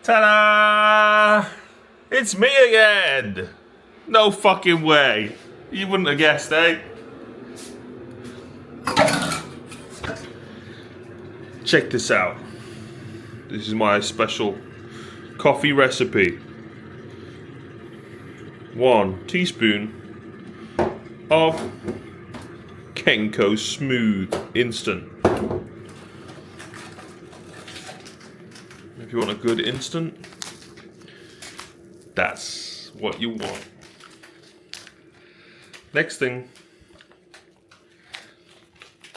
Ta-da! It's me again! No fucking way. You wouldn't have guessed, eh? Check this out. This is my special coffee recipe. 1 teaspoon of Kenko Smooth Instant. If you want a good instant, that's what you want. Next thing,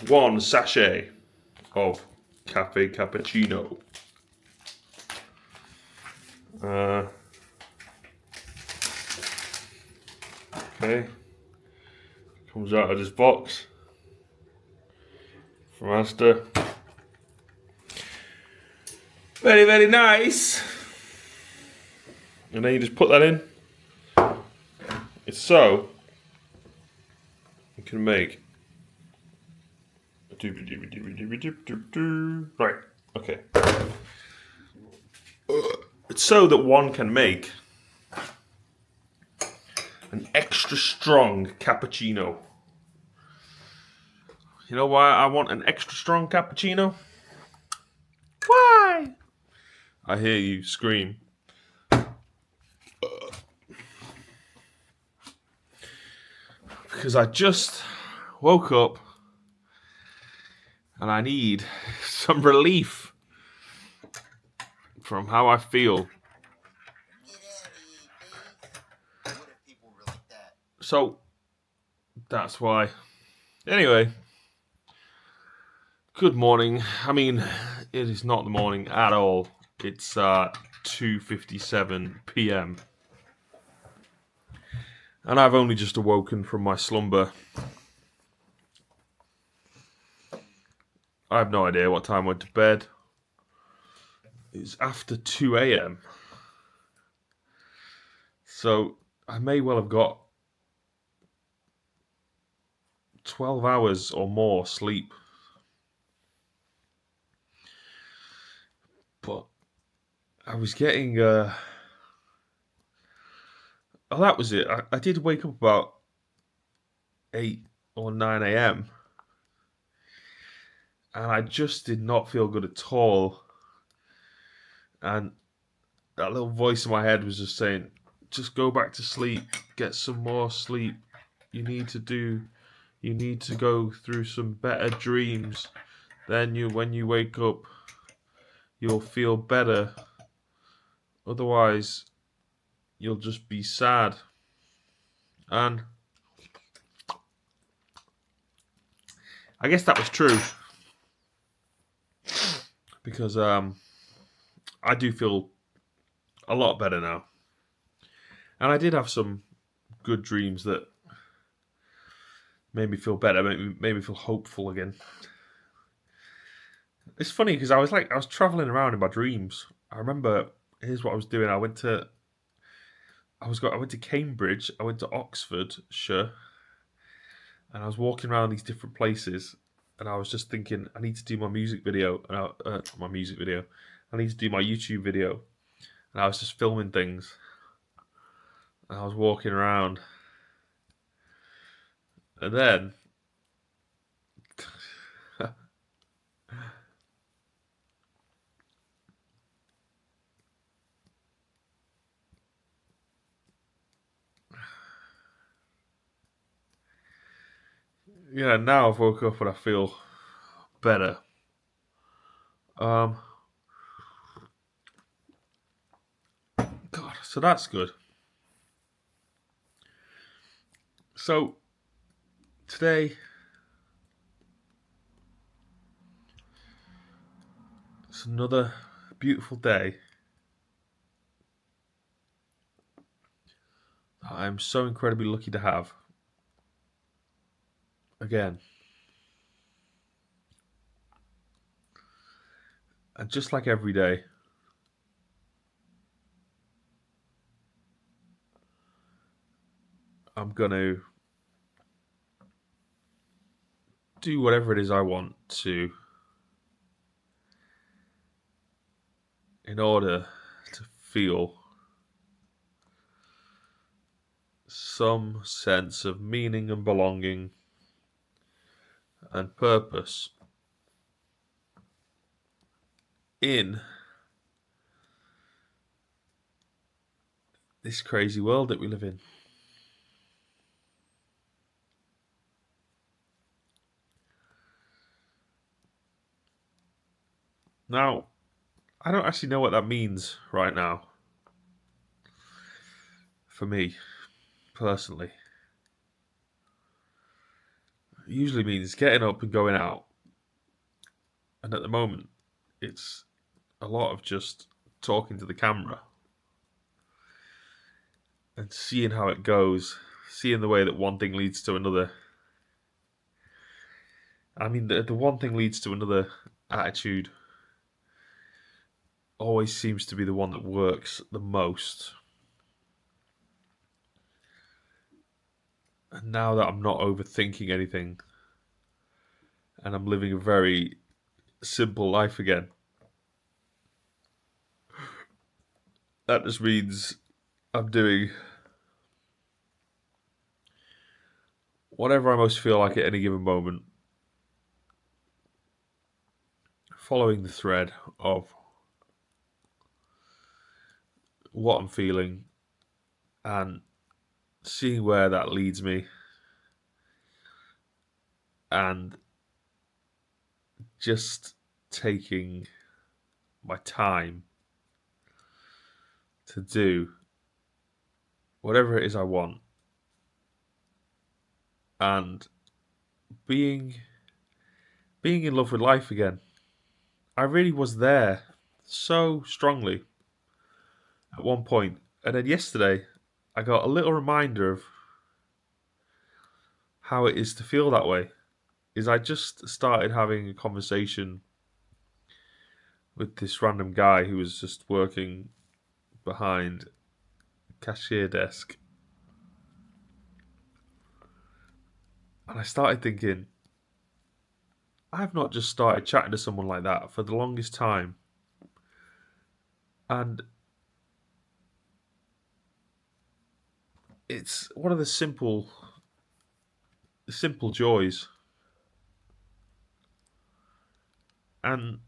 1 sachet of Cafe Cappuccino. Okay, comes out of this box from Asda. Very, very nice. And then you just put that in. It's so you can make. Right, okay. It's so that one can make an extra strong cappuccino. You know why I want an extra strong cappuccino? Why? I hear you scream. Because I just woke up and I need some relief from how I feel. So that's why. Anyway, good morning. I mean, it is not the morning at all. It's 2:57 p.m. And I've only just awoken from my slumber. I have no idea what time I went to bed. It's after 2 a.m. So I may well have got 12 hours or more sleep. But I was getting... Oh, that was it. I did wake up about 8 or 9 a.m. And I just did not feel good at all. And that little voice in my head was just saying, just go back to sleep, get some more sleep. You need to go through some better dreams. Then when you wake up, you'll feel better. Otherwise, you'll just be sad. And I guess that was true. Because I do feel a lot better now. And I did have some good dreams that made me feel better, made me feel hopeful again. It's funny because I was traveling around in my dreams. I remember, here's what I was doing. I went to Cambridge, I went to Oxfordshire, and I was walking around these different places, and I was just thinking, I need to do my music video, I need to do my YouTube video, and I was just filming things, and I was walking around, and then yeah, now I've woke up and I feel better. God, so that's good. So today, it's another beautiful day. I'm so incredibly lucky to have. Again. And just like every day, I'm going to do whatever it is I want to in order to feel some sense of meaning and belonging and purpose in this crazy world that we live in. Now, I don't actually know what that means right now. For me, personally. It usually means getting up and going out. And at the moment, it's a lot of just talking to the camera and seeing how it goes, seeing the way that one thing leads to another. I mean, the one thing leads to another attitude always seems to be the one that works the most. And now that I'm not overthinking anything and I'm living a very simple life again, that just means I'm doing whatever I most feel like at any given moment, following the thread of what I'm feeling and seeing where that leads me, and just taking my time to do whatever it is I want, and being in love with life again. I really was there so strongly at one point, and then yesterday I got a little reminder of how it is to feel that way. I just started having a conversation with this random guy who was just working behind a cashier desk. And I started thinking, I've not just started chatting to someone like that for the longest time. And it's one of the simple joys. And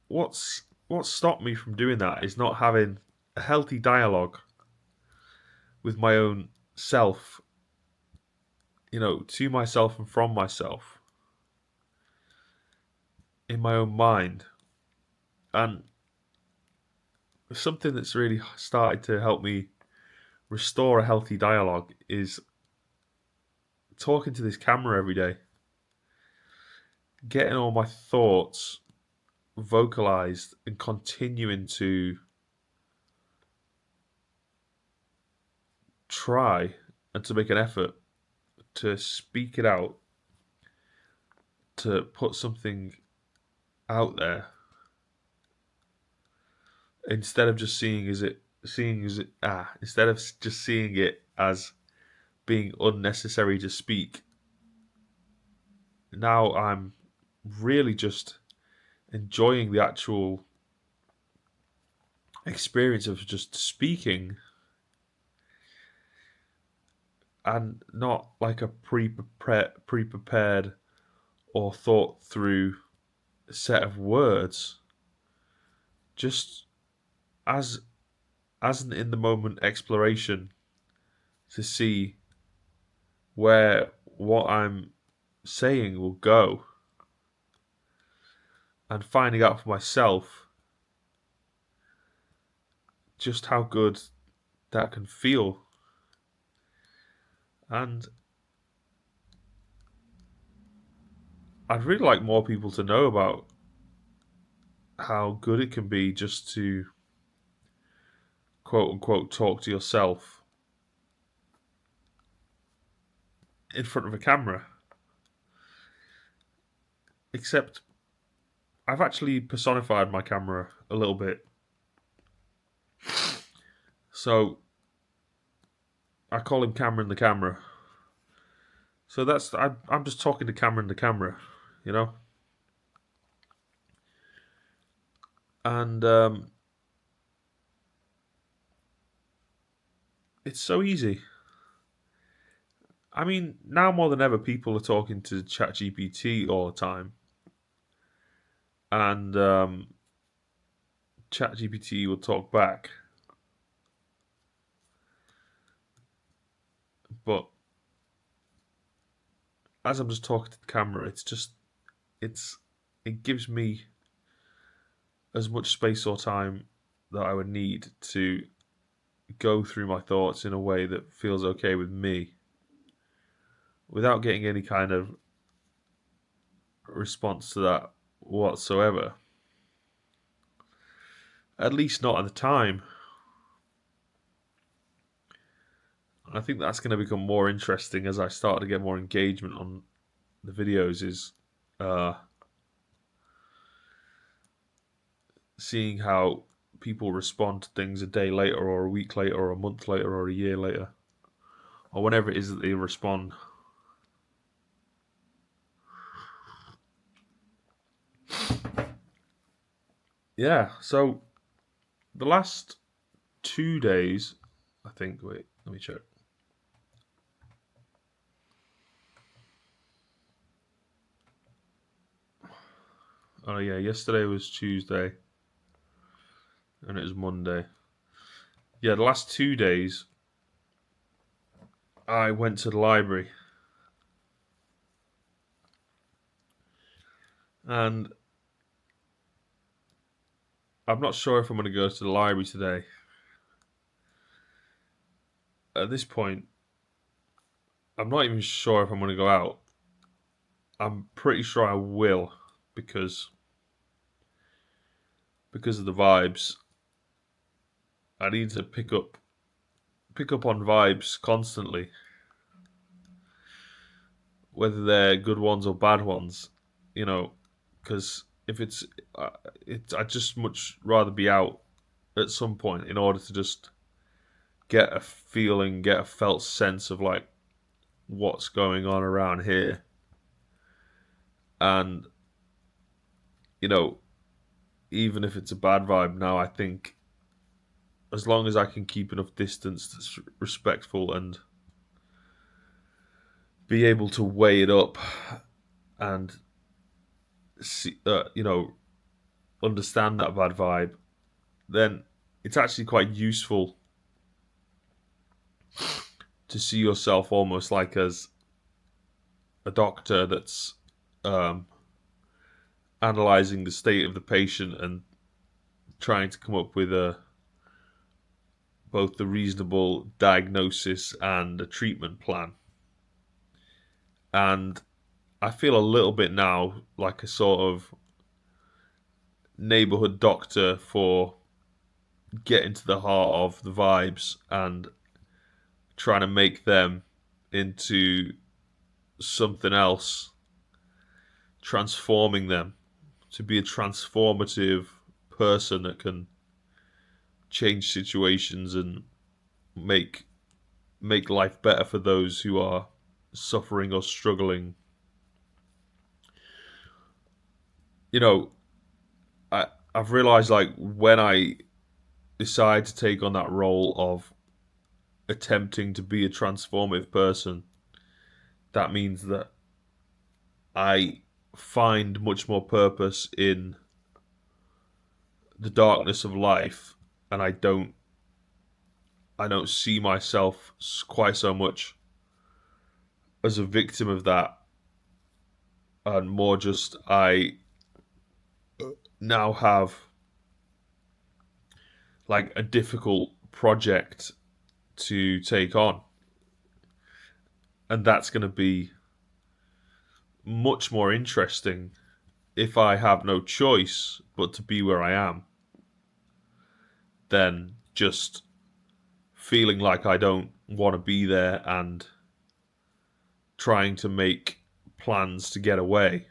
what's stopped me from doing that is not having a healthy dialogue with my own self, to myself and from myself, in my own mind. And something that's really started to help me restore a healthy dialogue is talking to this camera every day, getting all my thoughts vocalized and continuing to try and to make an effort to speak it out, to put something out there, instead of just seeing it as being unnecessary to speak. Now I'm really just enjoying the actual experience of just speaking, and not like a pre-prepared or thought through set of words, just as an in the moment exploration to see where what I'm saying will go, and finding out for myself just how good that can feel. And I'd really like more people to know about how good it can be just to quote unquote talk to yourself in front of a camera. Except I've actually personified my camera a little bit. So I call him Cameron the camera. So I'm just talking to Cameron the camera, you know? And It's so easy. I mean, now more than ever, people are talking to ChatGPT all the time, and ChatGPT will talk back. But as I'm just talking to the camera, it's it gives me as much space or time that I would need to go through my thoughts in a way that feels okay with me, without getting any kind of response to that whatsoever. At least not at the time. I think that's going to become more interesting as I start to get more engagement on the videos. Is uh, seeing how people respond to things a day later, or a week later, or a month later, or a year later, or whenever it is that they respond. Yeah. So the last 2 days, I think. Wait, let me check. Oh yeah, yesterday was Tuesday, and it was Monday. Yeah, the last 2 days, I went to the library, and I'm not sure if I'm going to go to the library today. At this point, I'm not even sure if I'm going to go out. I'm pretty sure I will because of the vibes. I need to pick up on vibes constantly, whether they're good ones or bad ones. You know, because if I'd just much rather be out at some point in order to just get a feeling, get a felt sense of like what's going on around here. And, you know, even if it's a bad vibe now, I think as long as I can keep enough distance that's respectful and be able to weigh it up and see, understand that bad vibe, then it's actually quite useful to see yourself almost like as a doctor that's um, analyzing the state of the patient and trying to come up with a both the reasonable diagnosis and a treatment plan. And I feel a little bit now like a sort of neighborhood doctor for getting to the heart of the vibes and trying to make them into something else, transforming them to be a transformative person that can change situations and make make life better for those who are suffering or struggling. You know, I I've realized like when I decide to take on that role of attempting to be a transformative person, that means that I find much more purpose in the darkness of life, and I don't see myself quite so much as a victim of that, and more just I now have like a difficult project to take on, and that's going to be much more interesting if I have no choice but to be where I am than just feeling like I don't want to be there and trying to make plans to get away.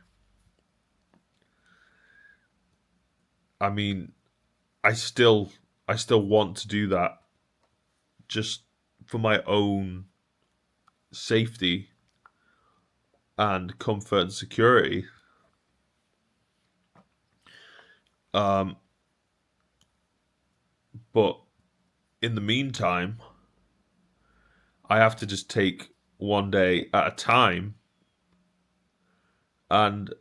I mean, I still I still want to do that just for my own safety and comfort and security. Um, but in the meantime, I have to just take one day at a time, and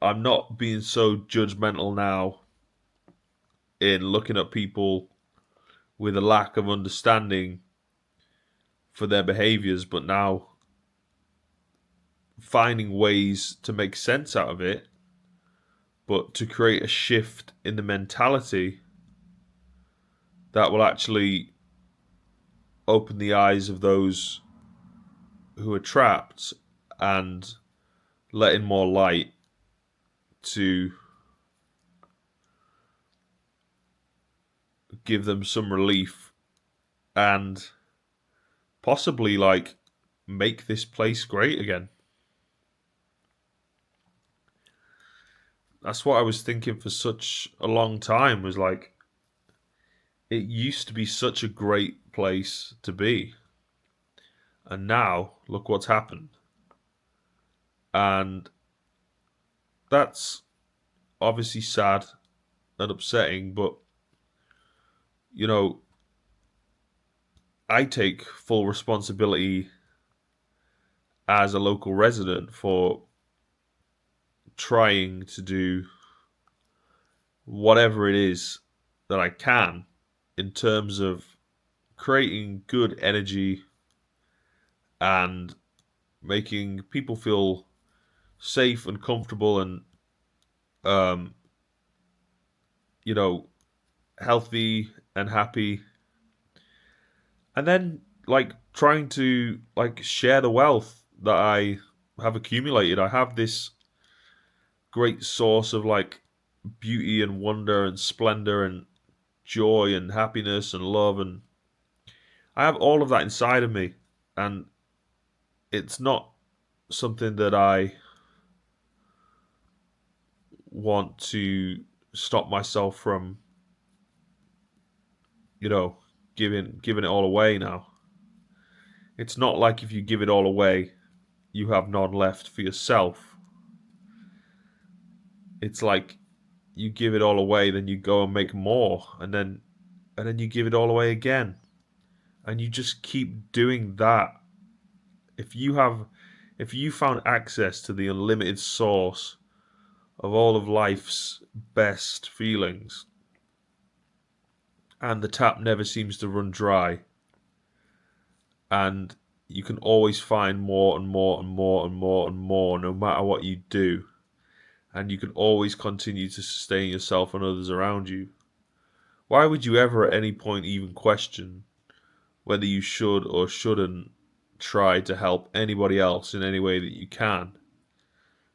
I'm not being so judgmental now in looking at people with a lack of understanding for their behaviors, but now finding ways to make sense out of it, but to create a shift in the mentality that will actually open the eyes of those who are trapped and let in more light to give them some relief and possibly like make this place great again. That's what I was thinking for such a long time, was like, it used to be such a great place to be, and now look what's happened. And that's obviously sad and upsetting, but you know, I take full responsibility as a local resident for trying to do whatever it is that I can in terms of creating good energy and making people feel safe and comfortable and um, you know, healthy and happy, and then like trying to like share the wealth that I have accumulated. I have this great source of like beauty and wonder and splendor and joy and happiness and love, and I have all of that inside of me, and it's not something that I want to stop myself from, you know, giving it all away now. It's not like if you give it all away, you have none left for yourself. It's like you give it all away, then you go and make more, and then you give it all away again, and you just keep doing that. If you have, if you found access to the unlimited source of all of life's best feelings, and the tap never seems to run dry, and you can always find more and more and more and more and more no matter what you do, and you can always continue to sustain yourself and others around you, why would you ever at any point even question whether you should or shouldn't try to help anybody else in any way that you can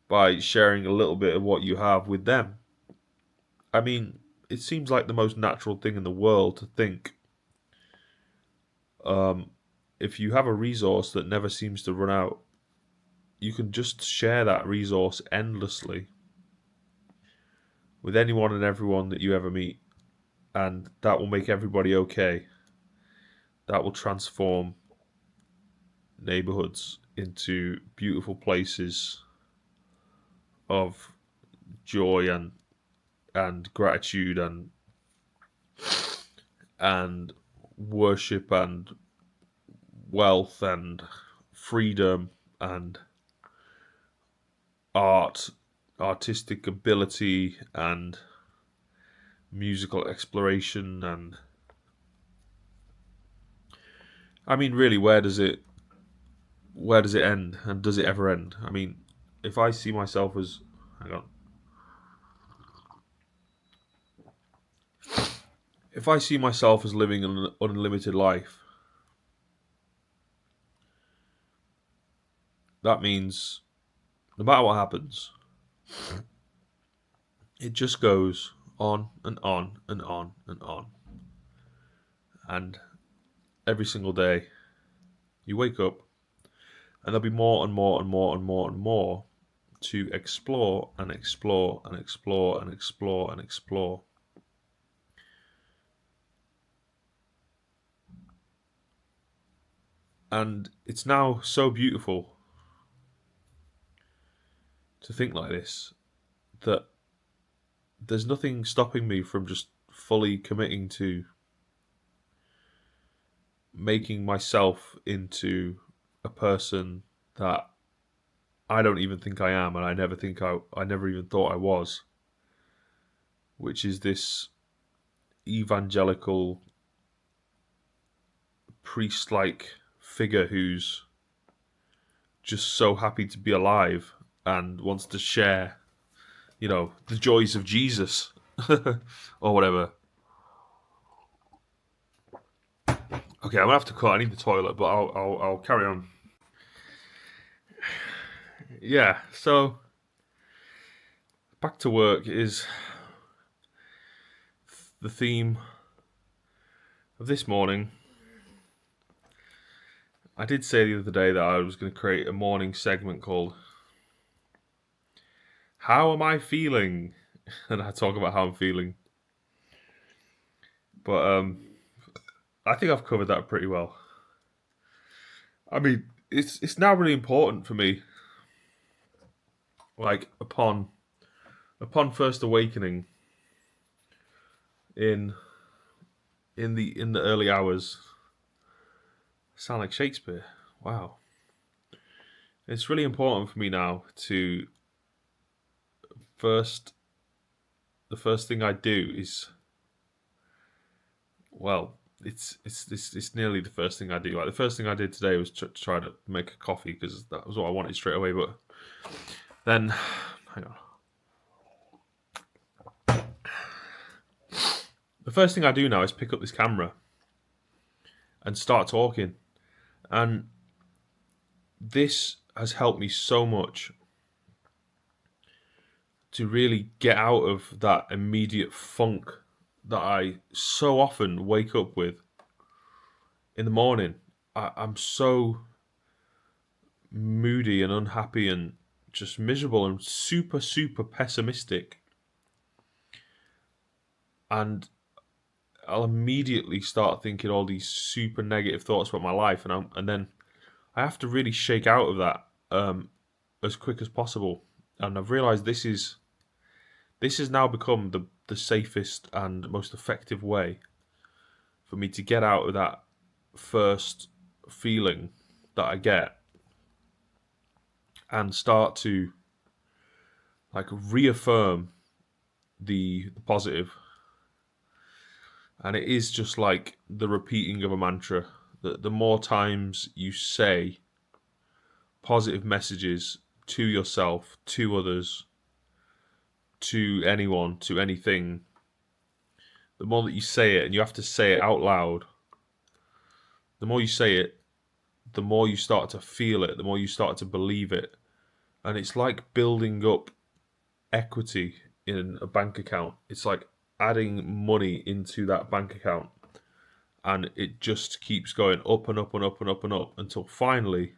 by sharing a little bit of what you have with them? I mean, it seems like the most natural thing in the world to think, um, if you have a resource that never seems to run out, you can just share that resource endlessly with anyone and everyone that you ever meet, and that will make everybody okay. That will transform neighborhoods into beautiful places of joy and gratitude and worship and wealth and freedom and art, artistic ability and musical exploration. And I mean, really, where does it end, and does it ever end? I mean, if I see myself as, hang on, if I see myself as living an unlimited life, that means no matter what happens, it just goes on and on and on and on. And every single day, you wake up, and there'll be more and more and more and more and more to explore and explore and explore and explore and explore. And it's now so beautiful to think like this, that there's nothing stopping me from just fully committing to making myself into a person that I don't even think I am, and I never even thought I was, which is this evangelical priest-like figure who's just so happy to be alive and wants to share, the joys of Jesus or whatever. Okay, I'm gonna have to cut. I need the toilet, but I'll carry on. Yeah, so back to work is the theme of this morning. I did say the other day that I was going to create a morning segment called "How Am I Feeling?" and I talk about how I'm feeling. But I think I've covered that pretty well. I mean, it's now really important for me. Like upon first awakening in the early hours. I sound like Shakespeare. Wow. It's really important for me now to the first thing I do is, well, it's nearly the first thing I do. Like the first thing I did today was try to make a coffee because that was what I wanted straight away. But then, hang on. The first thing I do now is pick up this camera and start talking, and this has helped me so much to really get out of that immediate funk that I so often wake up with in the morning. I'm so moody and unhappy and just miserable and super, super pessimistic. And I'll immediately start thinking all these super negative thoughts about my life, and then I have to really shake out of that as quick as possible. And I've realised this has now become the safest and most effective way for me to get out of that first feeling that I get and start to like reaffirm the positive. And it is just like the repeating of a mantra. The more times you say positive messages to yourself, to others, to anyone, to anything, the more that you say it, and you have to say it out loud, the more you say it, the more you start to feel it, the more you start to believe it. And it's like building up equity in a bank account. It's like adding money into that bank account. And it just keeps going up and up and up and up and up until finally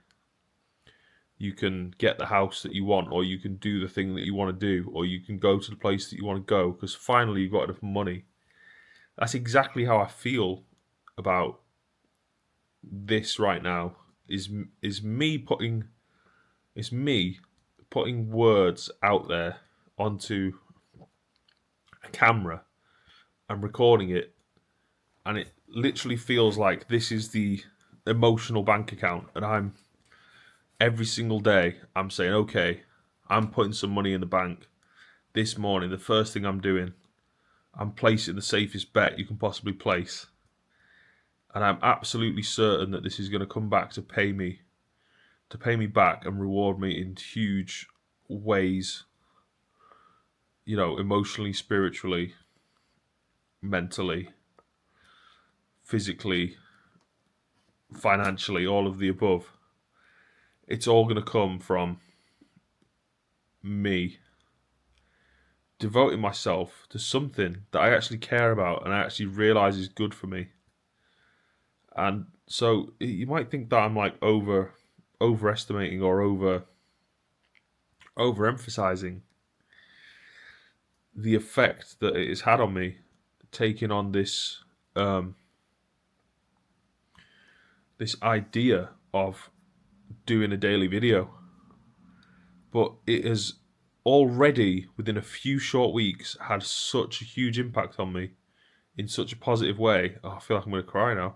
you can get the house that you want, or you can do the thing that you want to do, or you can go to the place that you want to go, because finally you've got enough money. That's exactly how I feel about this right now. Is me putting words out there onto a camera and recording it, and it literally feels like this is the emotional bank account, and every single day I'm saying, okay, I'm putting some money in the bank. This morning, the first thing I'm doing, I'm placing the safest bet you can possibly place. And I'm absolutely certain that this is going to come back to pay me back and reward me in huge ways, emotionally, spiritually, mentally, physically, financially, all of the above. It's all going to come from me devoting myself to something that I actually care about and I actually realise is good for me. And so you might think that I'm like overestimating or overemphasizing the effect that it has had on me, taking on this this idea of doing a daily video. But it has already, within a few short weeks, had such a huge impact on me in such a positive way. Oh, I feel like I'm going to cry now.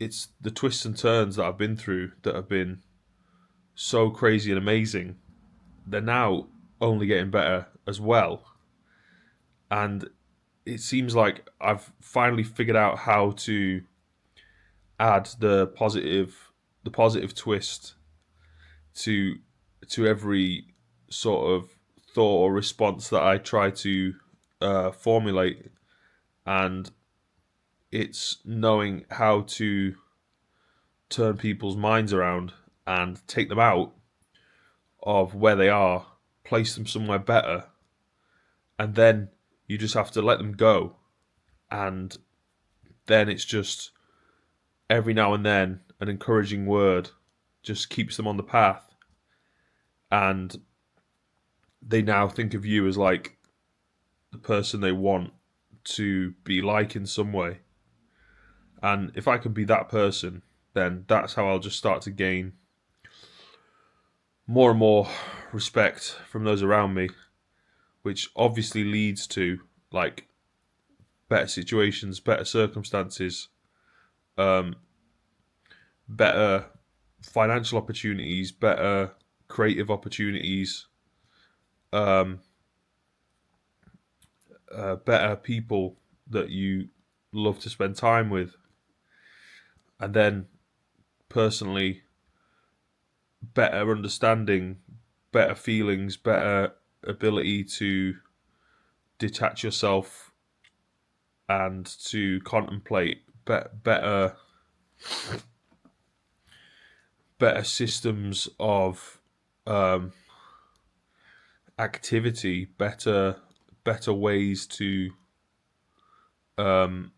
it's the twists and turns that I've been through that have been so crazy and amazing. They're now only getting better as well. And it seems like I've finally figured out how to add the positive twist to every sort of thought or response that I try to formulate, and it's knowing how to turn people's minds around and take them out of where they are, place them somewhere better, and then you just have to let them go. And then it's just every now and then an encouraging word just keeps them on the path, and they now think of you as like the person they want to be like in some way. And if I can be that person, then that's how I'll just start to gain more and more respect from those around me, which obviously leads to like better situations, better circumstances, um, better financial opportunities, better creative opportunities, um, better people that you love to spend time with, and then personally, better understanding, better feelings, better ability to detach yourself and to contemplate, better systems of um, activity, better ways to um,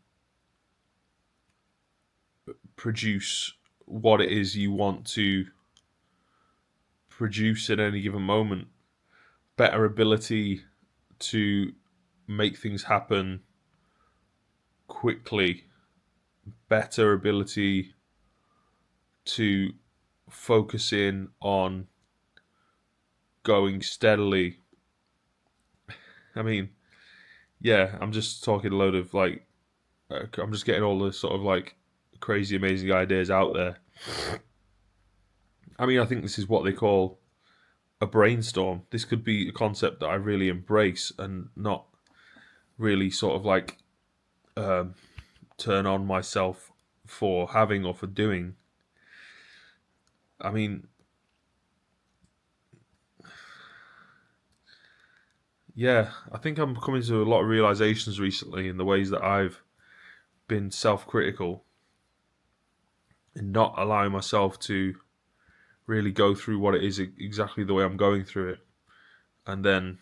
produce what it is you want to produce at any given moment, better ability to make things happen quickly, better ability to focus in on going steadily. I mean, yeah, I'm just talking a load of like, I'm just getting all the sort of like crazy, amazing ideas out there. I mean, I think this is what they call a brainstorm. This could be a concept that I really embrace and not really sort of like um, turn on myself for having or for doing. I mean, yeah, I think I'm coming to a lot of realizations recently in the ways that I've been self-critical and not allowing myself to really go through what it is exactly the way I'm going through it, and then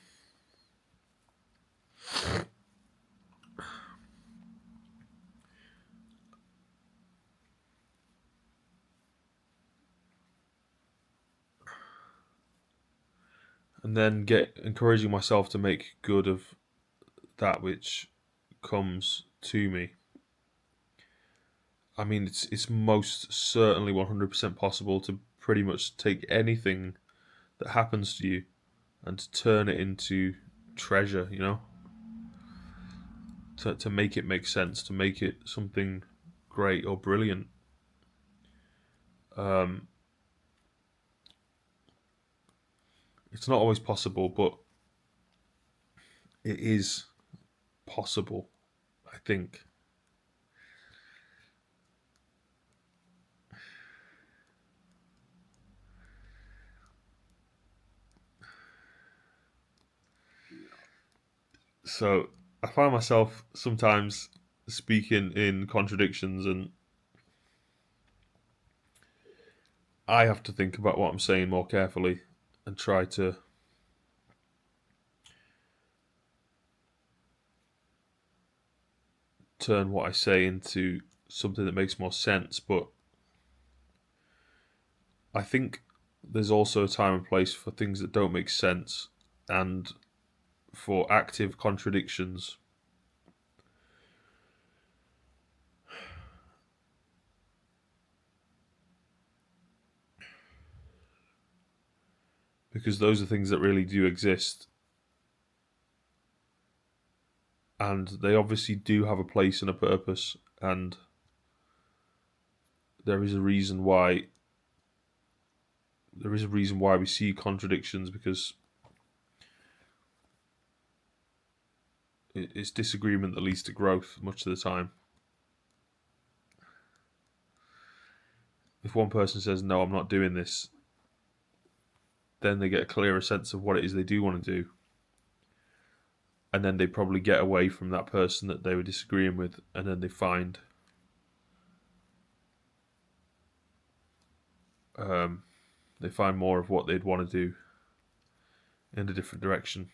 get encouraging myself to make good of that which comes to me. I mean, it's most certainly 100% possible to pretty much take anything that happens to you and to turn it into treasure, you know? To make it make sense, to make it something great or brilliant. Um, it's not always possible, but it is possible, I think. So I find myself sometimes speaking in contradictions, and I have to think about what I'm saying more carefully and try to turn what I say into something that makes more sense. But I think there's also a time and place for things that don't make sense and for active contradictions. Because those are things that really do exist, and they obviously do have a place and a purpose, and there is a reason why we see contradictions, because it's disagreement that leads to growth much of the time. If one person says, no, I'm not doing this, then they get a clearer sense of what it is they do want to do. And then they probably get away from that person that they were disagreeing with, and then they find more of what they'd want to do in a different direction.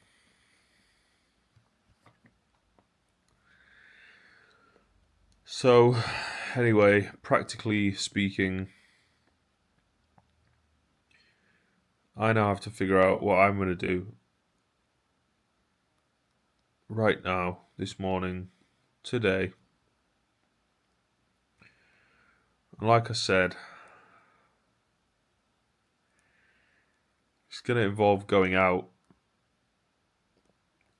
So, anyway, practically speaking, I now have to figure out what I'm going to do right now, this morning, today. And like I said, it's going to involve going out,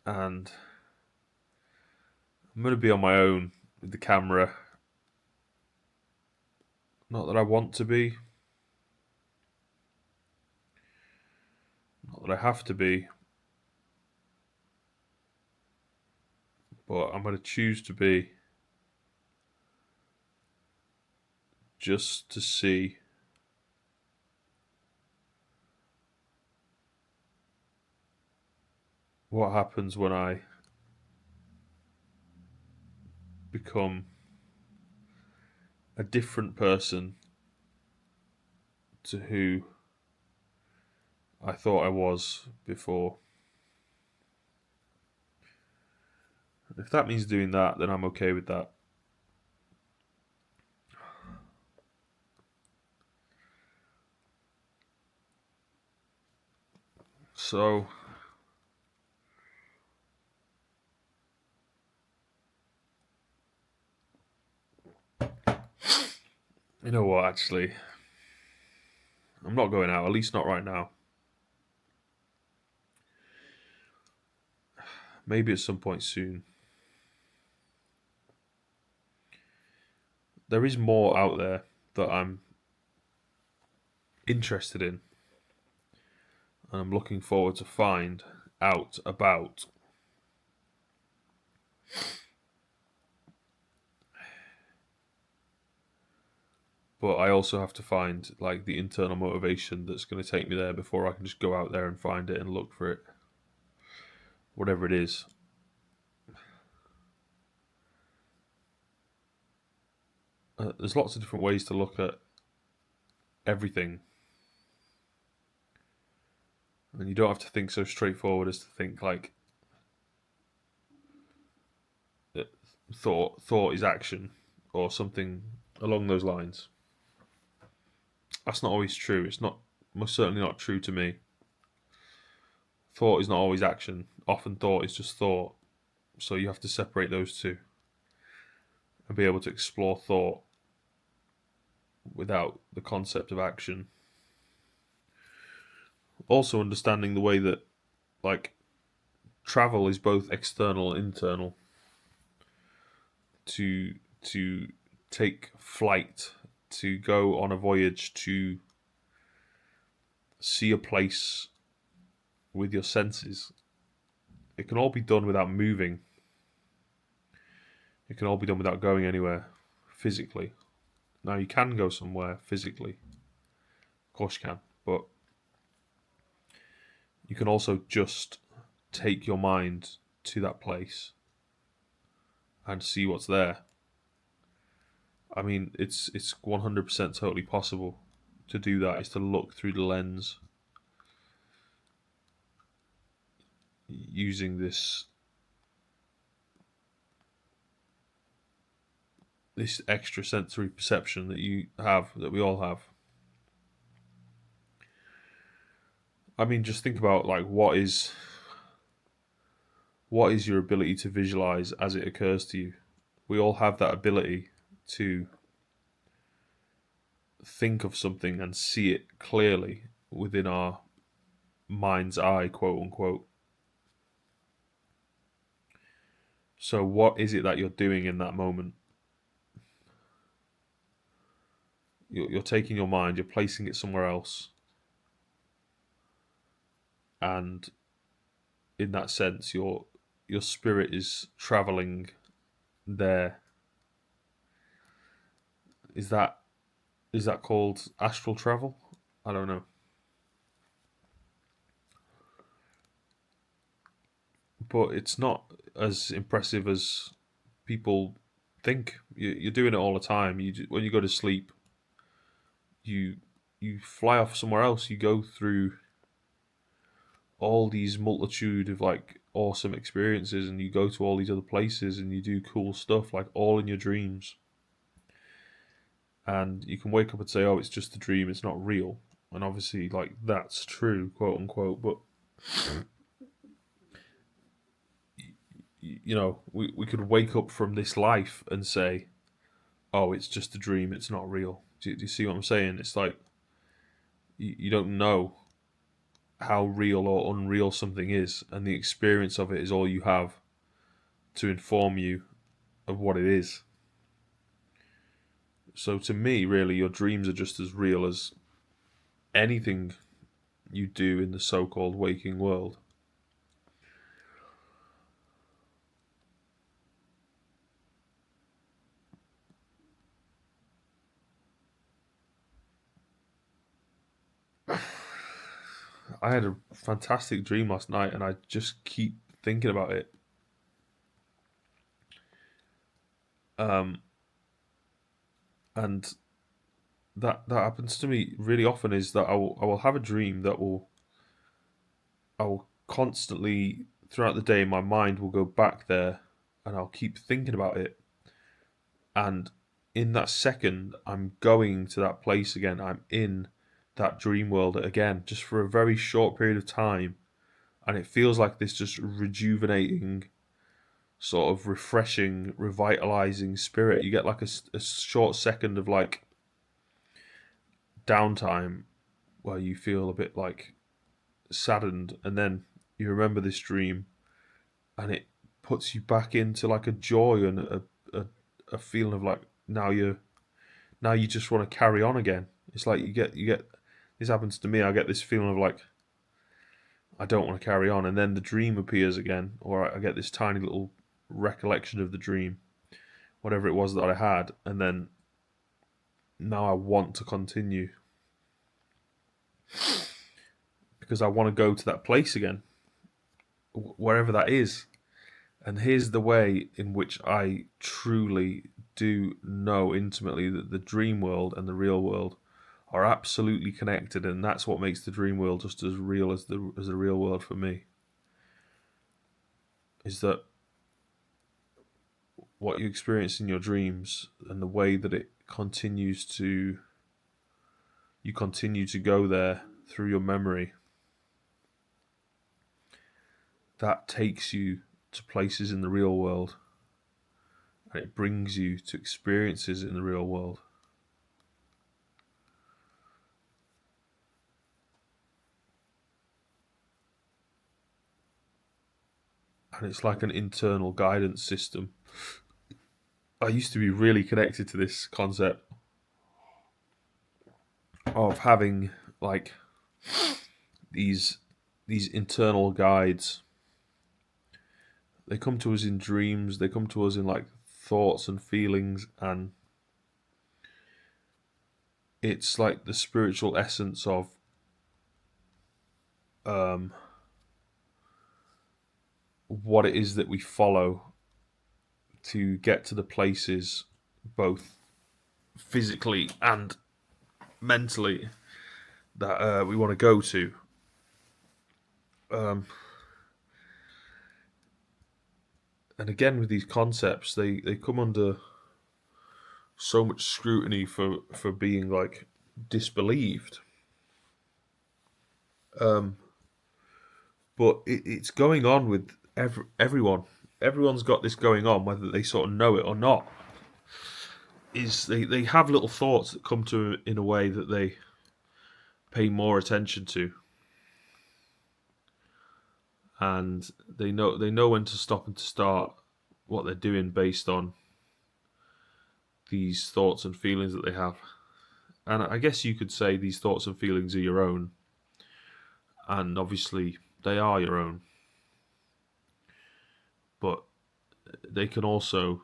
and I'm going to be on my own with the camera. Not that I want to be. Not that I have to be. But I'm going to choose to be, just to see what happens when I become a different person to who I thought I was before. If that means doing that, then I'm okay with that. So, you know what, actually, I'm not going out, at least not right now. Maybe at some point soon. There is more out there that I'm interested in, and I'm looking forward to find out about. But I also have to find like the internal motivation that's going to take me there before I can just go out there and find it and look for it. Whatever it is. There's lots of different ways to look at everything. And you don't have to think so straightforward as to think like that thought is action or something along those lines. That's not always true. It's not, most certainly not true to me. Thought is not always action. Often thought is just thought. So you have to separate those two and be able to explore thought without the concept of action. Also understanding the way that like travel is both external and internal. To take flight, to go on a voyage, to see a place with your senses. It can all be done without moving. It can all be done without going anywhere physically. Now, you can go somewhere physically. Of course you can. But you can also just take your mind to that place and see what's there. I mean, it's 100% totally possible to do that, is to look through the lens using this extra sensory perception that you have, that we all have. I mean, just think about like what is your ability to visualize as it occurs to you. We all have that ability to think of something and see it clearly within our mind's eye, quote unquote. So what is it that you're doing in that moment? You're taking your mind, you're placing it somewhere else, and in that sense, your spirit is traveling there. Is that called astral travel? I don't know, but it's not as impressive as people think. You're doing it all the time. When you go to sleep, you you fly off somewhere else. You go through all these multitude of like awesome experiences, and you go to all these other places, and you do cool stuff like all in your dreams. And you can wake up and say, "Oh, it's just a dream. It's not real." And obviously, like that's true, quote unquote. But we could wake up from this life and say, "Oh, it's just a dream. It's not real." Do you see what I'm saying? It's like you don't know how real or unreal something is, and the experience of it is all you have to inform you of what it is. So to me, really, your dreams are just as real as anything you do in the so-called waking world. I had a fantastic dream last night, and I just keep thinking about it. Um, and that happens to me really often. Is that I will have a dream that I will constantly throughout the day. My mind will go back there, and I'll keep thinking about it. And in that second, I'm going to that place again. I'm in that dream world again, just for a very short period of time, and it feels like this just rejuvenating, sort of refreshing, revitalizing spirit. You get like a short second of like downtime where you feel a bit like saddened, and then you remember this dream, and it puts you back into like a joy and a feeling of like now you just want to carry on again. It's like you get this happens to me. I get this feeling of like I don't want to carry on, and then the dream appears again, or I get this tiny little recollection of the dream, whatever it was that I had, and then now I want to continue because I want to go to that place again, wherever that is. And here's the way in which I truly do know intimately that the dream world and the real world are absolutely connected, and that's what makes the dream world just as real as the real world for me. Is that what you experience in your dreams and the way that it continues to you continue to go there through your memory, that takes you to places in the real world, and it brings you to experiences in the real world. And it's like an internal guidance system. I used to be really connected to this concept of having like these these internal guides. They come to us in dreams, they come to us in like thoughts and feelings, and it's like the spiritual essence of um, what it is that we follow to get to the places, both physically and mentally, that we want to go to. Um, and again, with these concepts, they come under so much scrutiny for being like disbelieved. Um, but it's going on with everyone. Everyone's got this going on, whether they sort of know it or not. Is they have little thoughts that come to them in a way that they pay more attention to, and they know when to stop and to start what they're doing based on these thoughts and feelings that they have. And I guess you could say these thoughts and feelings are your own, and obviously they are your own, but they can also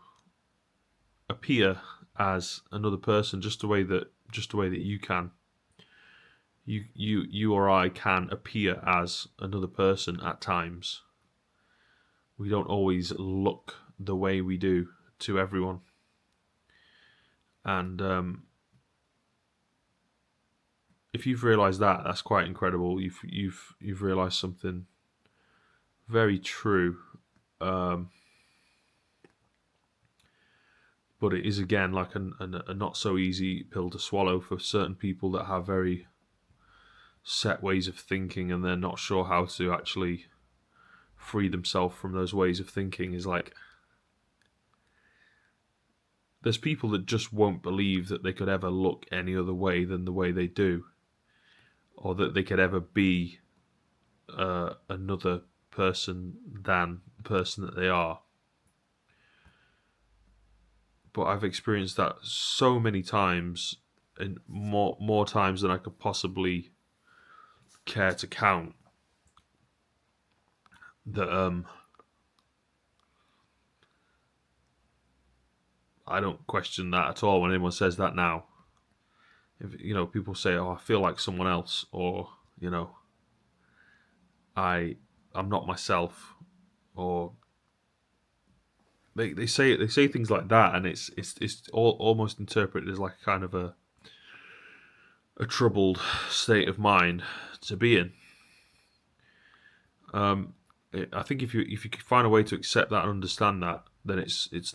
appear as another person, just the way that you can. You or I can appear as another person at times. We don't always look the way we do to everyone, and if you've realised that, that's quite incredible. You've realised something very true. But it is again like a not so easy pill to swallow for certain people that have very set ways of thinking, and they're not sure how to actually free themselves from those ways of thinking. Is like there's people that just won't believe that they could ever look any other way than the way they do, or that they could ever be another person than the person that they are. But I've experienced that so many times, and more times than I could possibly care to count, that I don't question that at all when anyone says that now. If people say, "Oh, I feel like someone else," or I'm not myself," or they say things like that, and it's almost interpreted as like kind of a troubled state of mind to be in. I think if you can find a way to accept that and understand that, then it's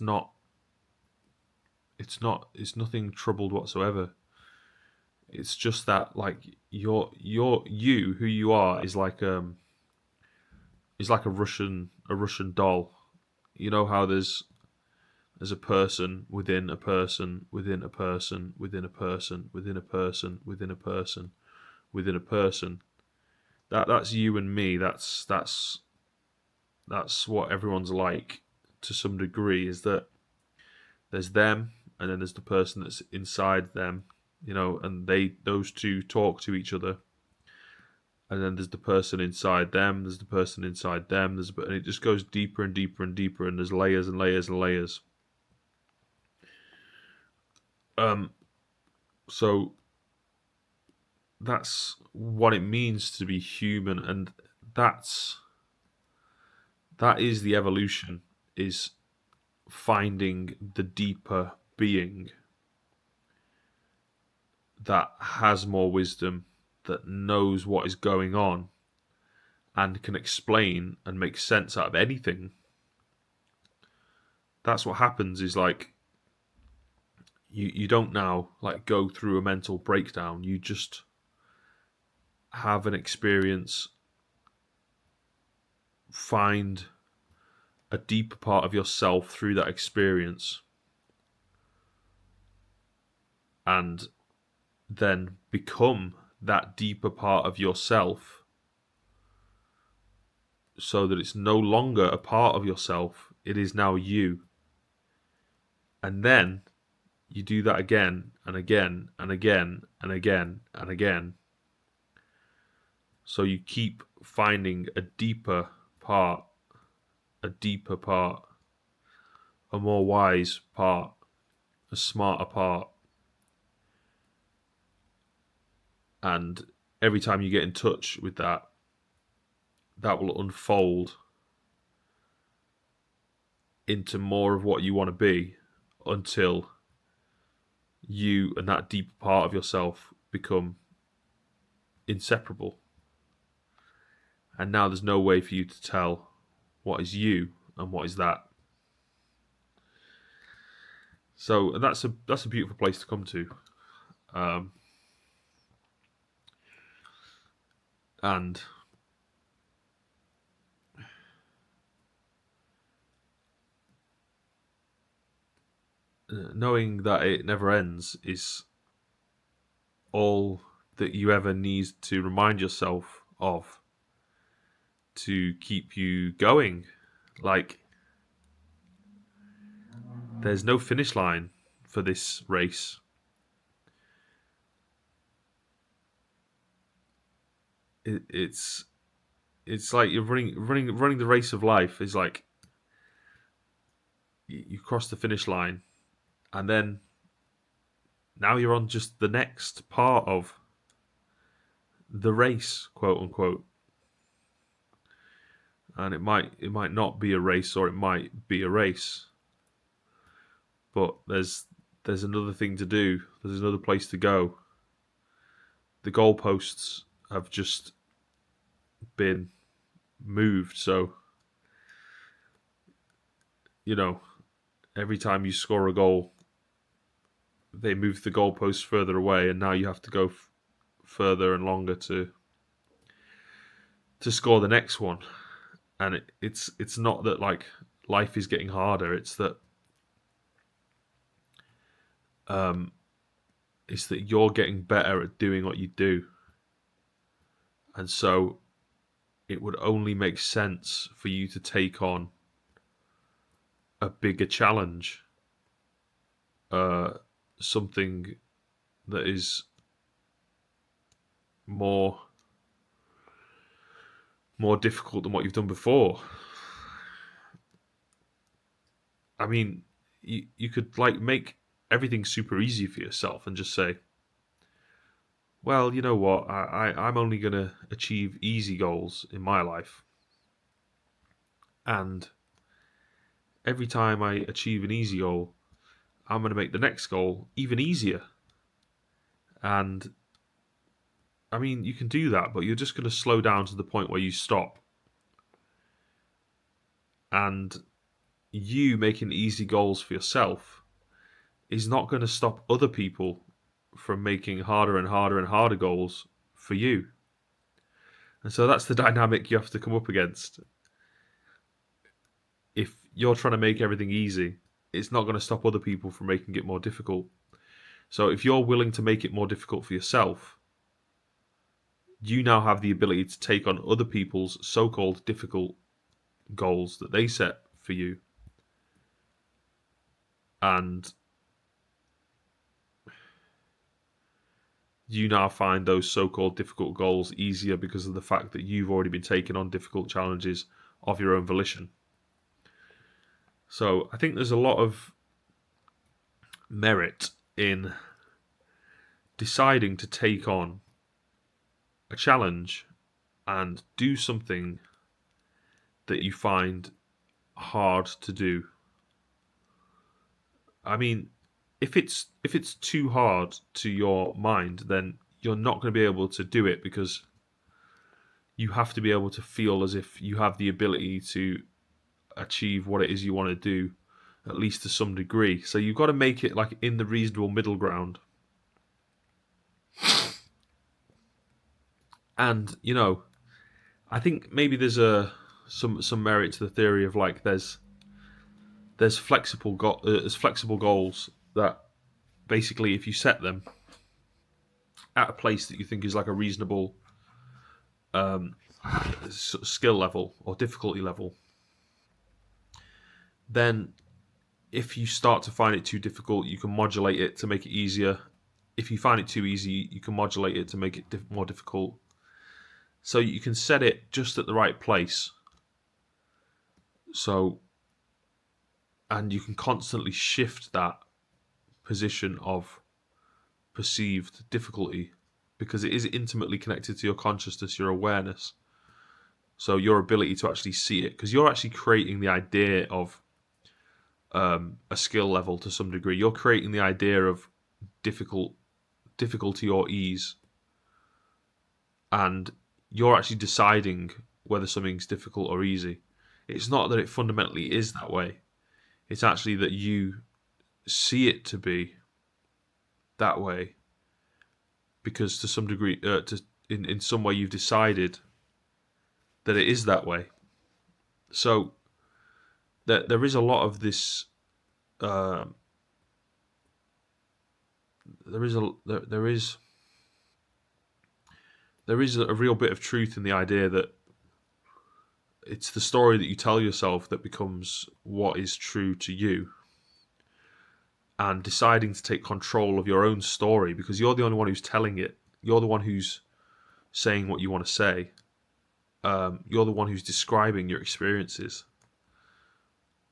nothing troubled whatsoever. It's just that like you who you are is like a Russian doll. You know how there's a person within a person within a person within a person within a person within a person within a person. That's you and me. That's what everyone's like to some degree. Is that there's them, and then there's the person that's inside them, and those two talk to each other, and then there's the person inside them, there's the person inside them, and it just goes deeper and deeper and deeper, and there's layers and layers and layers. So that's what it means to be human, and that is the evolution, is finding the deeper being that has more wisdom, that knows what is going on, and can explain and make sense out of anything. That's what happens, is like you don't now like go through a mental breakdown. You just have an experience, find a deeper part of yourself through that experience, and then become that deeper part of yourself, so that it's no longer a part of yourself, it is now you. And then you do that again and again and again and again and again. So you keep finding a deeper part, a more wise part, a smarter part. And every time you get in touch with that will unfold into more of what you want to be, until you and that deeper part of yourself become inseparable. And now there's no way for you to tell what is you and what is that. So that's a beautiful place to come to. And knowing that it never ends is all that you ever need to remind yourself of, to keep you going. Like, there's no finish line for this race. it's like you're running the race of life. Is like you cross the finish line, and then now you're on just the next part of the race, quote unquote. And it might not be a race, or it might be a race, but there's another thing to do. There's another place to go. The goalposts have just been moved, so every time you score a goal, they move the goalposts further away, and now you have to go further and longer to score the next one. And it's not that like life is getting harder. It's that you're getting better at doing what you do, and so it would only make sense for you to take on a bigger challenge, something that is more difficult than what you've done before. I mean, you could like make everything super easy for yourself and just say, well, you know what, I'm only going to achieve easy goals in my life, and every time I achieve an easy goal, I'm going to make the next goal even easier. And I mean, you can do that, but you're just going to slow down to the point where you stop. And you making easy goals for yourself is not going to stop other people from making harder and harder and harder goals for you. And so that's the dynamic you have to come up against. If you're trying to make everything easy, it's not going to stop other people from making it more difficult. So if you're willing to make it more difficult for yourself, you now have the ability to take on other people's so-called difficult goals that they set for you. And you now find those so-called difficult goals easier because of the fact that you've already been taking on difficult challenges of your own volition. So I think there's a lot of merit in deciding to take on a challenge and do something that you find hard to do. I mean, if it's too hard to your mind, then you're not going to be able to do it, because you have to be able to feel as if you have the ability to achieve what it is you want to do, at least to some degree. So you've got to make it like in the reasonable middle ground. And I think maybe there's some merit to the theory of like there's flexible goals that basically, if you set them at a place that you think is like a reasonable skill level or difficulty level, then if you start to find it too difficult, you can modulate it to make it easier. If you find it too easy, you can modulate it to make it more difficult. So you can set it just at the right place. So, and you can constantly shift that position of perceived difficulty, because it is intimately connected to your consciousness, your awareness. So your ability to actually see it, because you're actually creating the idea of a skill level to some degree. You're creating the idea of difficulty or ease, and you're actually deciding whether something's difficult or easy. It's not that it fundamentally is that way. It's actually that you see it to be that way because to some degree, in some way, you've decided that it is that way. So there is a lot of this. There is a real bit of truth in the idea that it's the story that you tell yourself that becomes what is true to you. And deciding to take control of your own story, because you're the only one who's telling it. You're the one who's saying what you want to say. You're the one who's describing your experiences.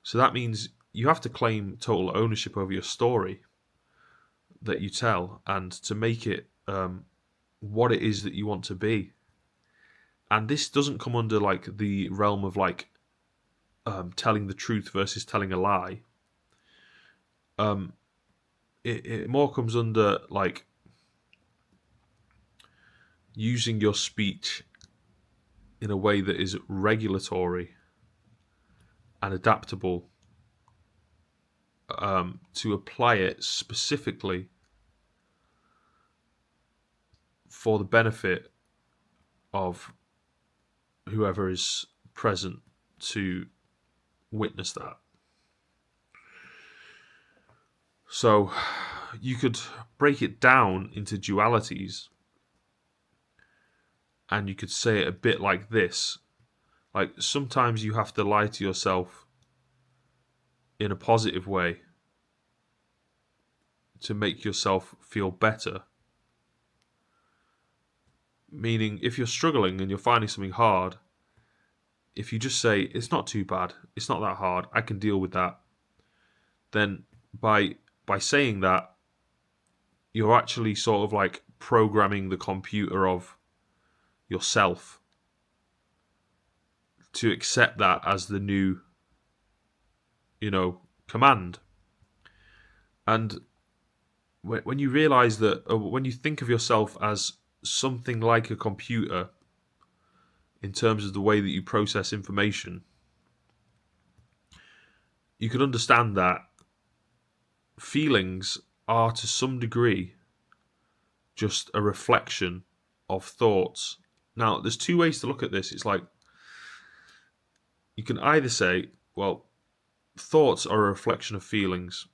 So that means you have to claim total ownership over your story that you tell, and to make it what it is that you want to be. And this doesn't come under like the realm of like telling the truth versus telling a lie. It more comes under like using your speech in a way that is regulatory and adaptable, to apply it specifically for the benefit of whoever is present to witness that. So you could break it down into dualities, and you could say it a bit like this. Like, sometimes you have to lie to yourself in a positive way to make yourself feel better. Meaning, if you're struggling and you're finding something hard, if you just say, it's not too bad, it's not that hard, I can deal with that, then by saying that, you're actually sort of like programming the computer of yourself to accept that as the new, command. And when you realize that, or when you think of yourself as something like a computer in terms of the way that you process information, you can understand that feelings are to some degree just a reflection of thoughts. Now, there's two ways to look at this. It's like, you can either say, well, thoughts are a reflection of feelings,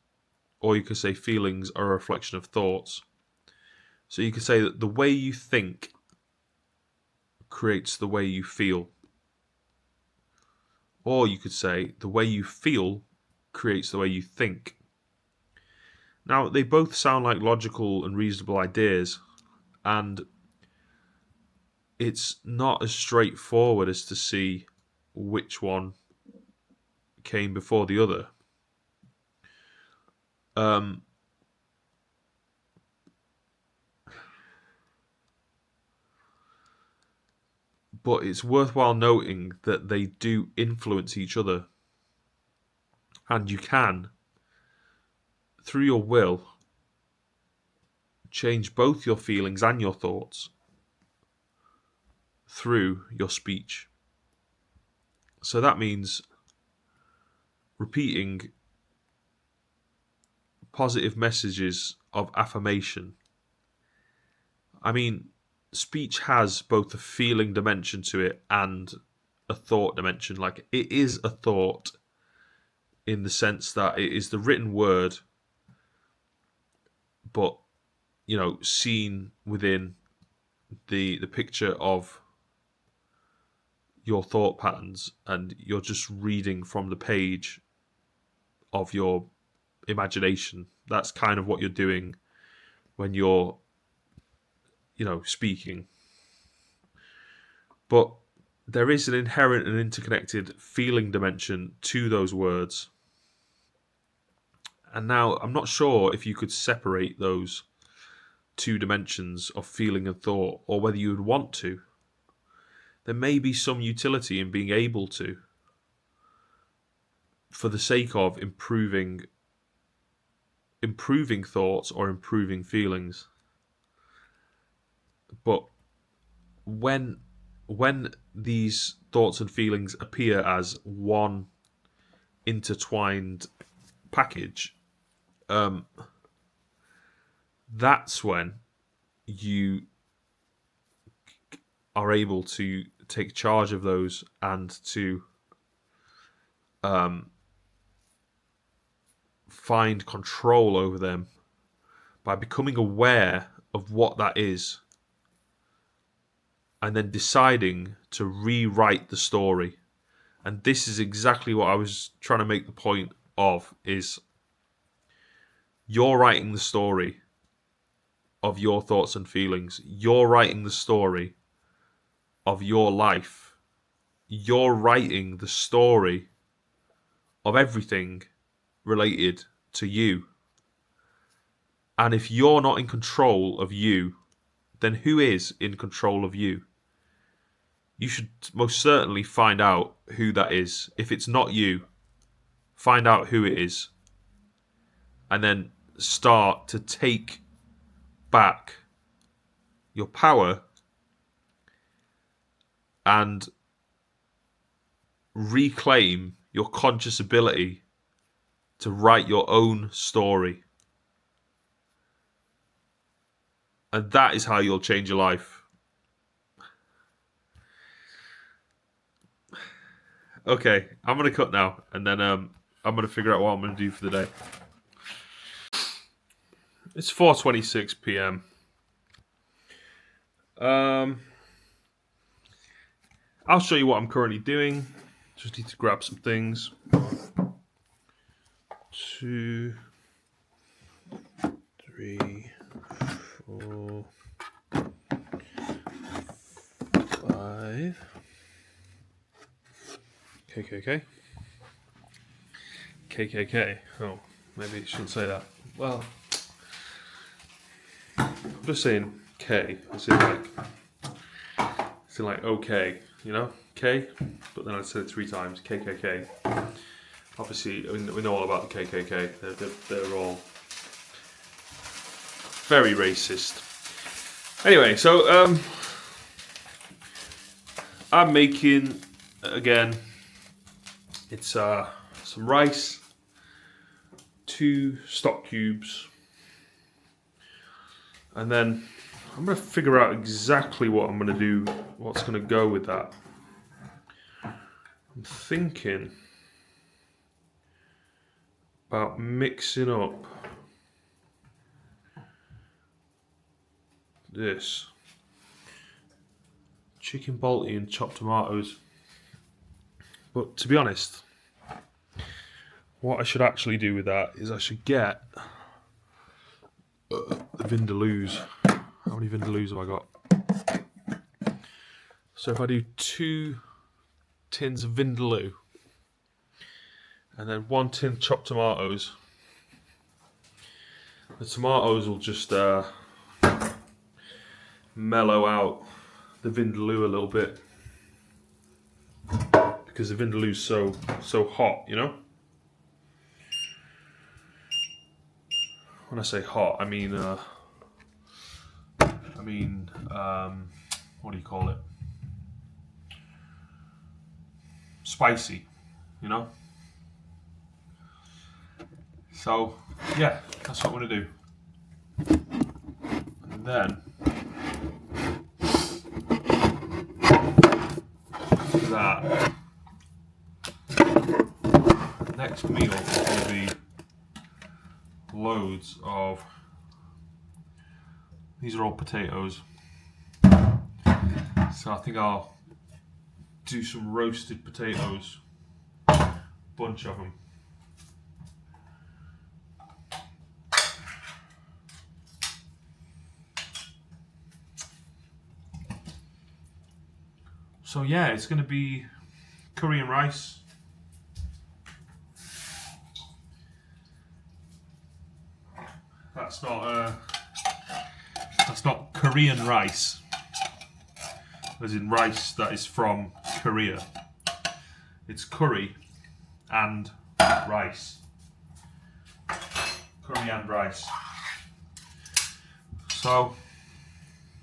or you could say feelings are a reflection of thoughts. So you could say that the way you think creates the way you feel. Or you could say the way you feel creates the way you think. Now, they both sound like logical and reasonable ideas, and it's not as straightforward as to see which one came before the other. But it's worthwhile noting that they do influence each other. And you can, through your will, change both your feelings and your thoughts through your speech. So that means repeating positive messages of affirmation. I mean, speech has both a feeling dimension to it and a thought dimension. Like, it is a thought in the sense that it is the written word, but, seen within the picture of your thought patterns, and you're just reading from the page of your imagination. That's kind of what you're doing when you're, speaking. But there is an inherent and interconnected feeling dimension to those words. And now, I'm not sure if you could separate those two dimensions of feeling and thought, or whether you would want to. There may be some utility in being able to, for the sake of improving thoughts or improving feelings. But when these thoughts and feelings appear as one intertwined package, that's when you are able to take charge of those and to find control over them by becoming aware of what that is, and then deciding to rewrite the story. And this is exactly what I was trying to make the point of, is you're writing the story of your thoughts and feelings. You're writing the story of your life. You're writing the story of everything related to you. And if you're not in control of you, then who is in control of you? You should most certainly find out who that is. If it's not you, find out who it is. And then start to take back your power and reclaim your conscious ability to write your own story. And that is how you'll change your life. Okay, I'm going to cut now, and then I'm going to figure out what I'm going to do for the day. It's 4:26 p.m. I'll show you what I'm currently doing. Just need to grab some things. 2, 3, 4, 5. KKK. KKK. Oh, maybe I shouldn't say that. Well, I'm just saying K. It's in like okay, you know, K. But then I said it 3 times. KKK. Obviously, we know all about the KKK. They're all very racist. Anyway, so I'm making again. It's some rice, 2 stock cubes, and then I'm going to figure out exactly what I'm going to do, what's going to go with that. I'm thinking about mixing up this chicken balti and chopped tomatoes. But to be honest, what I should actually do with that is I should get the vindaloos. How many vindaloos have I got? So if I do 2 tins of vindaloo and then 1 tin chopped tomatoes, the tomatoes will just mellow out the vindaloo a little bit. Because the vindaloo's so hot, you know. When I say hot, I mean what do you call it? Spicy, you know. So yeah, that's what I'm gonna do. And then after that, next meal is going to be loads of, these are all potatoes, so I think I'll do some roasted potatoes, bunch of them. So yeah, it's going to be curry and rice. That's not Korean rice, as in rice that is from Korea. It's curry and rice. Curry and rice. So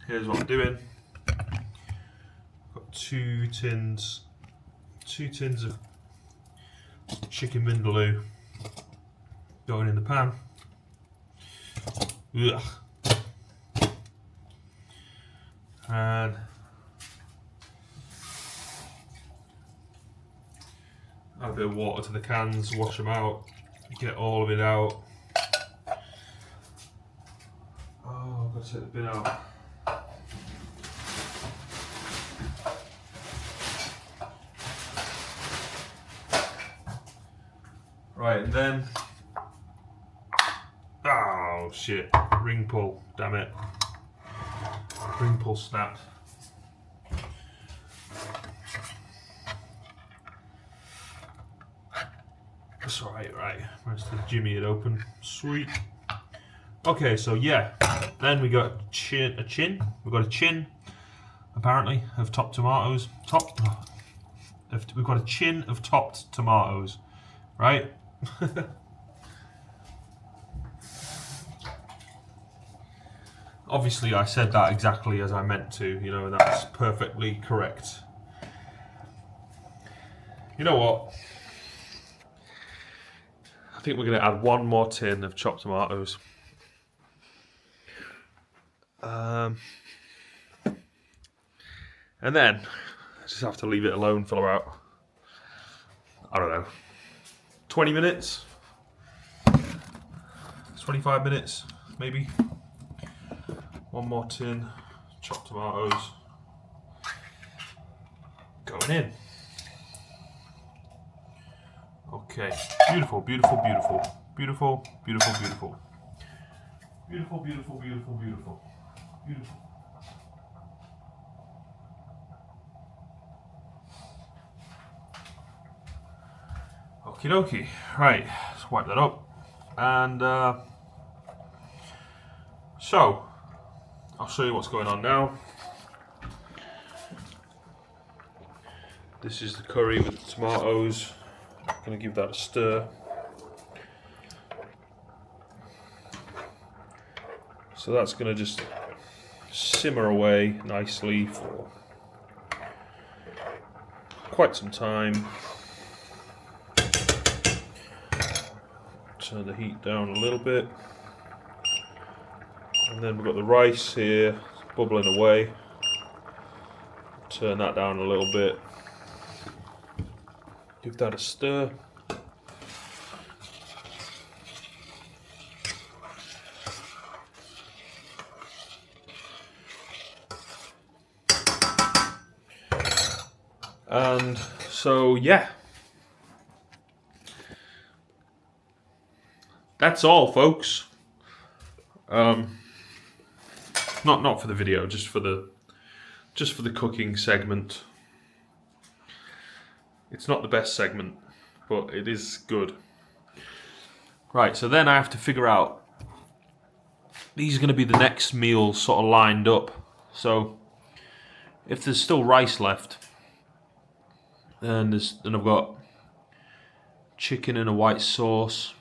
here's what I'm doing. I've got 2 tins of chicken vindaloo going in the pan. Ugh. And add a bit of water to the cans, wash them out, get all of it out. Oh, I've got to take the bin out. Right, and then, oh shit, ring pull, damn it. Ring pull snapped. That's alright, right. Where's the Jimmy had open? Sweet. Okay, so yeah. Then we got a chin. We've got a chin, apparently, of topped tomatoes. We've got a chin of topped tomatoes, right? Obviously, I said that exactly as I meant to, you know, and that's perfectly correct. You know what? I think we're going to add one more tin of chopped tomatoes. And then I just have to leave it alone for about, I don't know, 20 minutes? 25 minutes, maybe. One more tin, chopped tomatoes, going in. Okay, beautiful, beautiful, beautiful, beautiful, beautiful, beautiful, beautiful, beautiful, beautiful, beautiful, beautiful. Okie dokie. Right, let's wipe that up. And so, I'll show you what's going on now. This is the curry with the tomatoes. I'm going to give that a stir. So that's going to just simmer away nicely for quite some time. Turn the heat down a little bit. And then we've got the rice here bubbling away. Turn that down a little bit. Give that a stir. And so, yeah. That's all, folks. Not for the video, just for the cooking segment. It's not the best segment, but it is good. Right, so then I have to figure out, these are going to be the next meals sort of lined up. So if there's still rice left, then I've got chicken in a white sauce,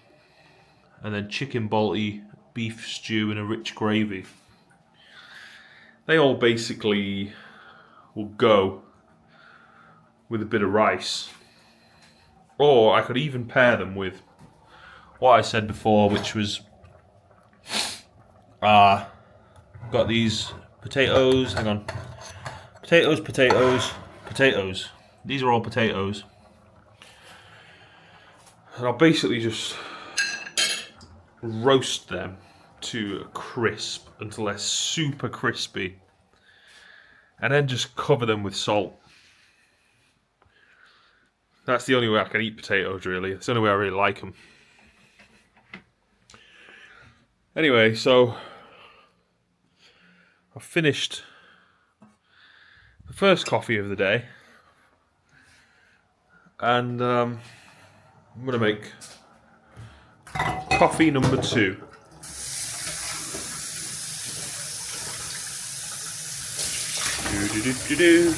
and then chicken balti beef stew in a rich gravy. They all basically will go with a bit of rice. Or I could even pair them with what I said before, which was got these potatoes, hang on. Potatoes, potatoes, potatoes. These are all potatoes. And I'll basically just roast them to a crisp until they're super crispy. And then just cover them with salt. That's the only way I can eat potatoes, really. It's the only way I really like them. Anyway, so I've finished the first coffee of the day. And I'm going to make coffee number 2. Do-do-do-do-do.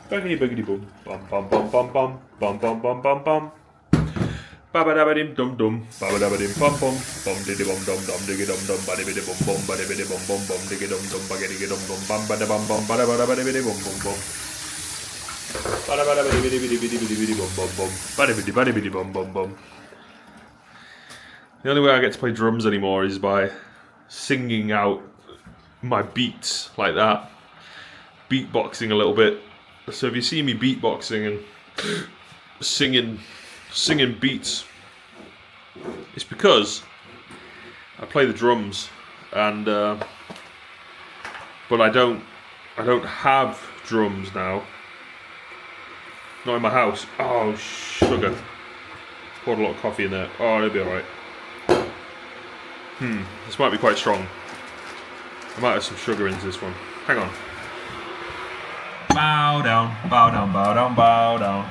Buggity buggity boom. Bum bum bum bum bum. Bum bum bum bum bum. Baba dabba dim dum dum. Baba dabba dim bum bum. Bum diddy bum dum dum diggy dum dum. Baddy biddy bum bum. Baddy biddy bum bum bum. Diggy dum dum. Baggity dum dum. Bum bada bum bum. Bada bada bada biddy bum bum bum. Bada bada biddy biddy biddy biddy biddy biddy bum bum bum. Baddy biddy bum bum bum. The only way I get to play drums anymore is by singing out my beats like that. Beatboxing a little bit. So if you see me beatboxing and singing beats, it's because I play the drums, and but I don't have drums now. Not in my house. Oh, sugar! Poured a lot of coffee in there. Oh, it'll be all right. This might be quite strong. I might have some sugar into this one. Hang on. Bow down, bow down, bow down, bow down.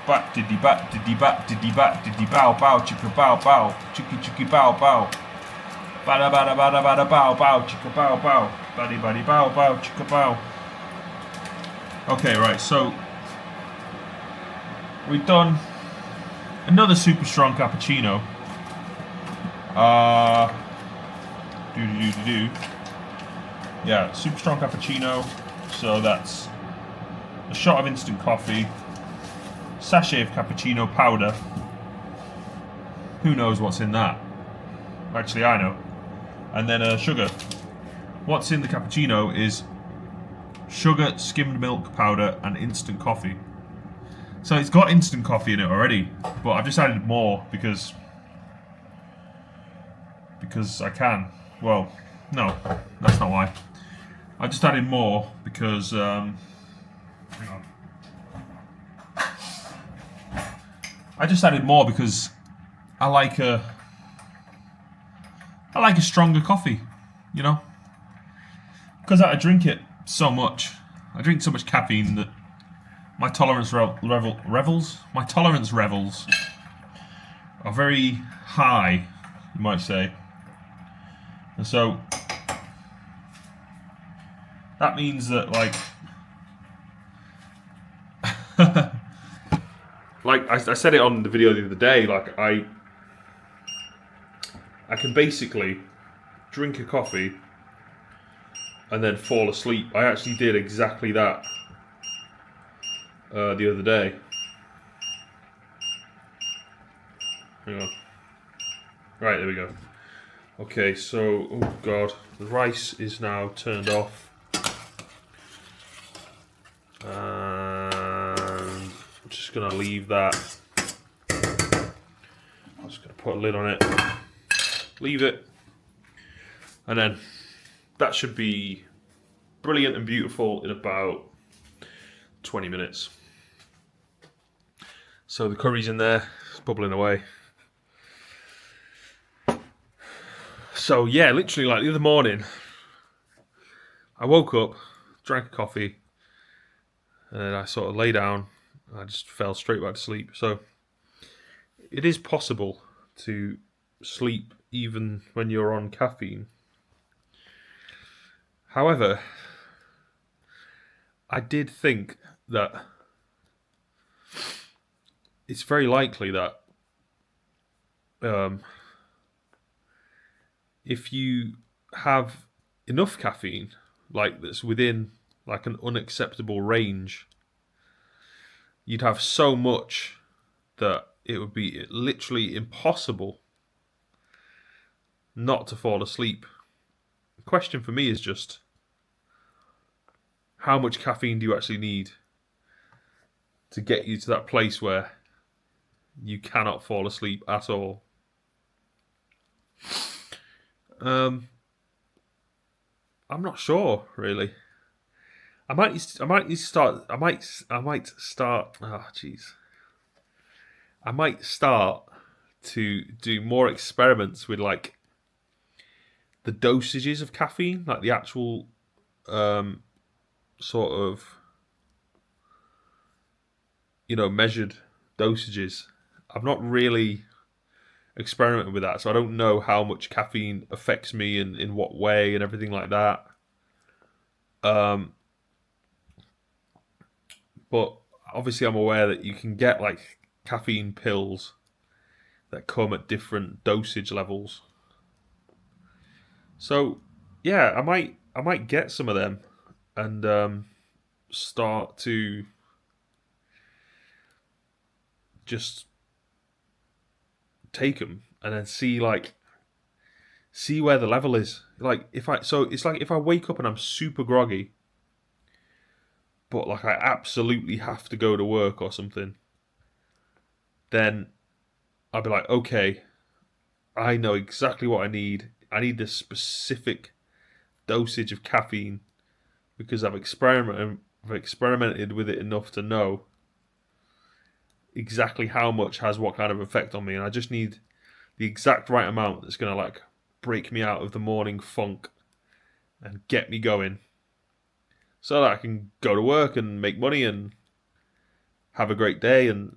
bat diddy bat diddy bat diddy bat diddy bow bow chicka bow bow chicky chicky bow bow bada bada bada bada bow bow chicka bow bow baddy baddy bow bow chicka bow. Okay, right, so we've done another super strong cappuccino. Yeah, super strong cappuccino. So that's a shot of instant coffee, sachet of cappuccino powder. Who knows what's in that? Actually, I know. And then sugar. What's in the cappuccino is sugar, skimmed milk powder, and instant coffee. So it's got instant coffee in it already, but I've just added more because I can. Well, no, that's not why. I just added more because hang on. I just added more because I like a stronger coffee, you know. Because I drink it so much. I drink so much caffeine that my tolerance levels are very high, you might say. And so that means that, like I said it on the video the other day, like I can basically drink a coffee and then fall asleep. I actually did exactly that the other day. Hang on. Right, there we go. Okay, so, oh god, the rice is now turned off. And I'm just going to leave that. I'm just going to put a lid on it. Leave it. And then that should be brilliant and beautiful in about 20 minutes. So the curry's in there, it's bubbling away. So yeah, literally like the other morning, I woke up, drank a coffee, and then I sort of lay down, and I just fell straight back to sleep. So it is possible to sleep even when you're on caffeine. However, I did think that it's very likely that if you have enough caffeine, like that's within like an unacceptable range, you'd have so much that it would be literally impossible not to fall asleep. The question for me is just, how much caffeine do you actually need to get you to that place where you cannot fall asleep at all? I'm not sure, really. I might start. Oh, jeez. I might start to do more experiments with like the dosages of caffeine, like the actual sort of measured dosages. I've not really experimented with that, so I don't know how much caffeine affects me and in what way and everything like that. But obviously I'm aware that you can get like caffeine pills that come at different dosage levels. So yeah, I might get some of them and start to just take them and then see where the level is. Like it's like if I wake up and I'm super groggy, but like I absolutely have to go to work or something, then I'll be like, okay, I know exactly what I need. I need this specific dosage of caffeine because I've experimented with it enough to know exactly how much has what kind of effect on me, and I just need the exact right amount that's going to like break me out of the morning funk and get me going so that I can go to work and make money and have a great day and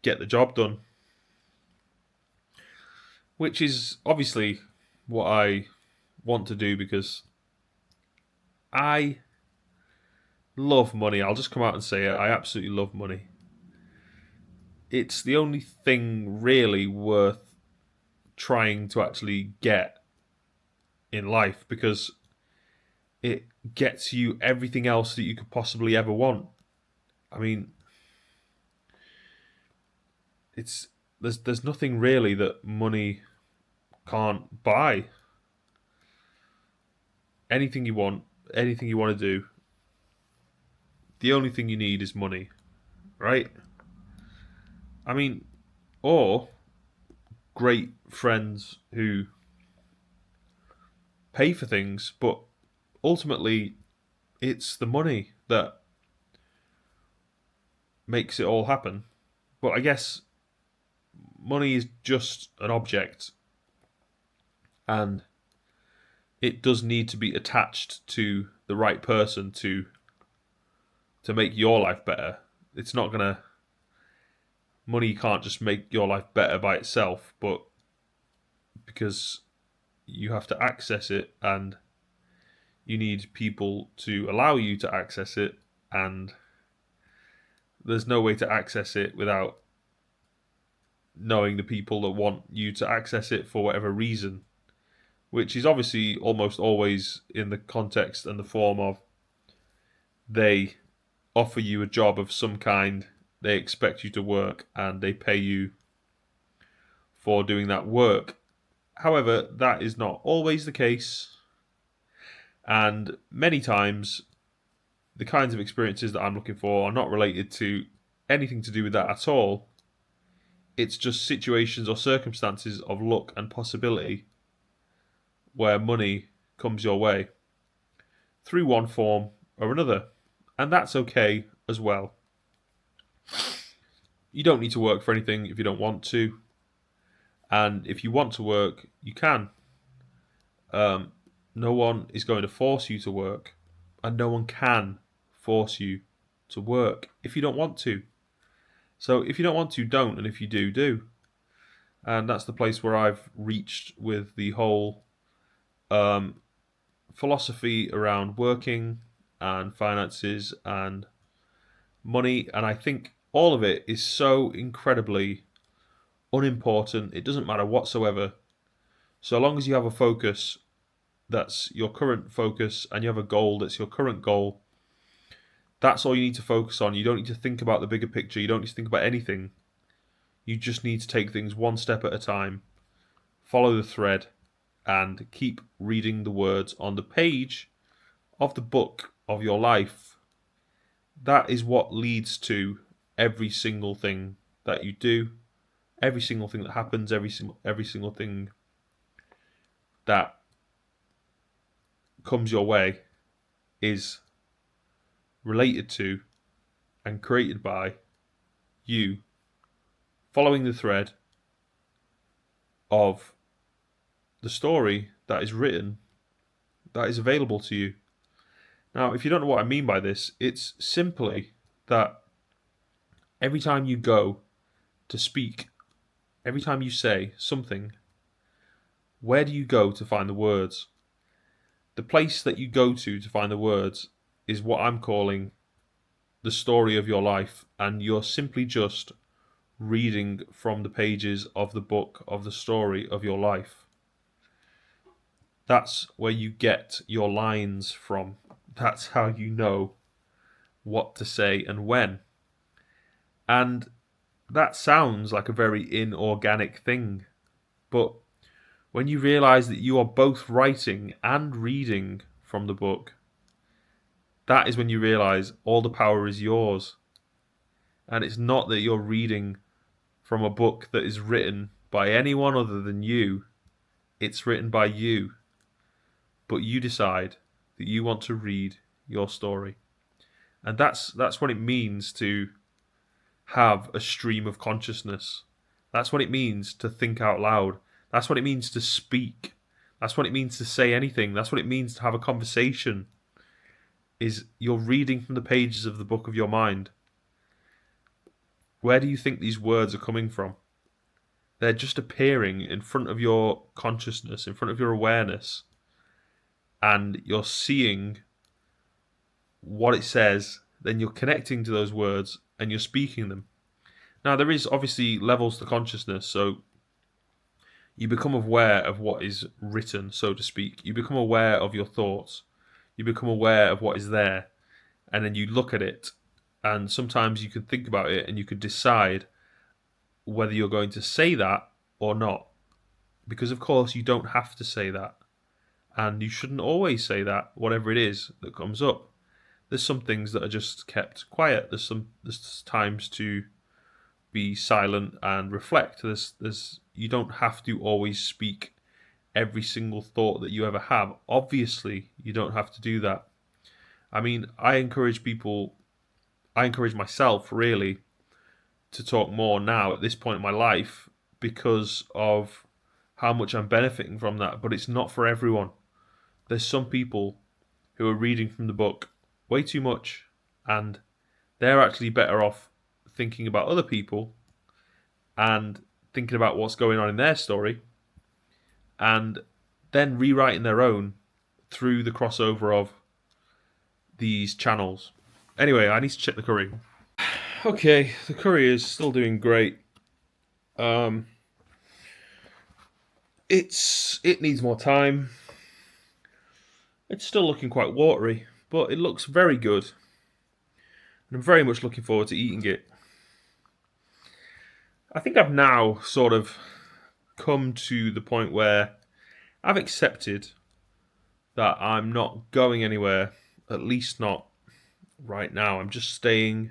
get the job done. Which is obviously what I want to do, because I love money. I'll just come out and say it. I absolutely love money. It's the only thing really worth trying to actually get in life, because it gets you everything else that you could possibly ever want. I mean, there's nothing really that money can't buy. Anything you want, anything you want to do, the only thing you need is money, right? I mean, or great friends who pay for things, but ultimately it's the money that makes it all happen. But I guess money is just an object, and it does need to be attached to the right person to make your life better. It's not gonna Money can't just make your life better by itself, but because you have to access it, and you need people to allow you to access it, and there's no way to access it without knowing the people that want you to access it for whatever reason, which is obviously almost always in the context and the form of they offer you a job of some kind, they expect you to work, and they pay you for doing that work. However, that is not always the case, and many times the kinds of experiences that I'm looking for are not related to anything to do with that at all. It's just situations or circumstances of luck and possibility where money comes your way through one form or another, and that's okay as well. You don't need to work for anything if you don't want to, and if you want to work, you can. No one is going to force you to work, and no one can force you to work if you don't want to. So if you don't want to, don't, and if you do, do. And that's the place where I've reached with the whole philosophy around working and finances and money, and I think all of it is so incredibly unimportant. It doesn't matter whatsoever. So long as you have a focus that's your current focus, and you have a goal that's your current goal, that's all you need to focus on. You don't need to think about the bigger picture. You don't need to think about anything. You just need to take things one step at a time, follow the thread, and keep reading the words on the page of the book of your life. That is what leads to every single thing that you do, every single thing that happens, every single thing that comes your way is related to and created by you following the thread of the story that is written, that is available to you. Now, if you don't know what I mean by this, it's simply that every time you go to speak, every time you say something, where do you go to find the words? The place that you go to find the words is what I'm calling the story of your life, and you're simply just reading from the pages of the book of the story of your life. That's where you get your lines from. That's how you know what to say and when. And that sounds like a very inorganic thing, but when you realize that you are both writing and reading from the book, that is when you realize all the power is yours. And it's not that you're reading from a book that is written by anyone other than you. It's written by you. But you decide that you want to read your story. And that's what it means to have a stream of consciousness. That's what it means to think out loud. That's what it means to speak. That's what it means to say anything. That's what it means to have a conversation. Is you're reading from the pages of the book of your mind. Where do you think these words are coming from? They're just appearing in front of your consciousness, in front of your awareness, and you're seeing what it says, then you're connecting to those words and you're speaking them. Now, there is obviously levels to consciousness, so you become aware of what is written, so to speak. You become aware of your thoughts. You become aware of what is there, and then you look at it, and sometimes you can think about it and you could decide whether you're going to say that or not. Because, of course, you don't have to say that, and you shouldn't always say that, whatever it is that comes up. There's some things that are just kept quiet. There's times to be silent and reflect. You don't have to always speak every single thought that you ever have. Obviously, you don't have to do that. I mean, I encourage myself really to talk more now at this point in my life because of how much I'm benefiting from that. But it's not for everyone. There's some people who are reading from the book way too much, and they're actually better off thinking about other people and thinking about what's going on in their story and then rewriting their own through the crossover of these channels. Anyway, I need to check the curry. Okay, the curry is still doing great. It needs more time. It's still looking quite watery, but it looks very good. And I'm very much looking forward to eating it. I think I've now sort of come to the point where I've accepted that I'm not going anywhere, at least not right now. I'm just staying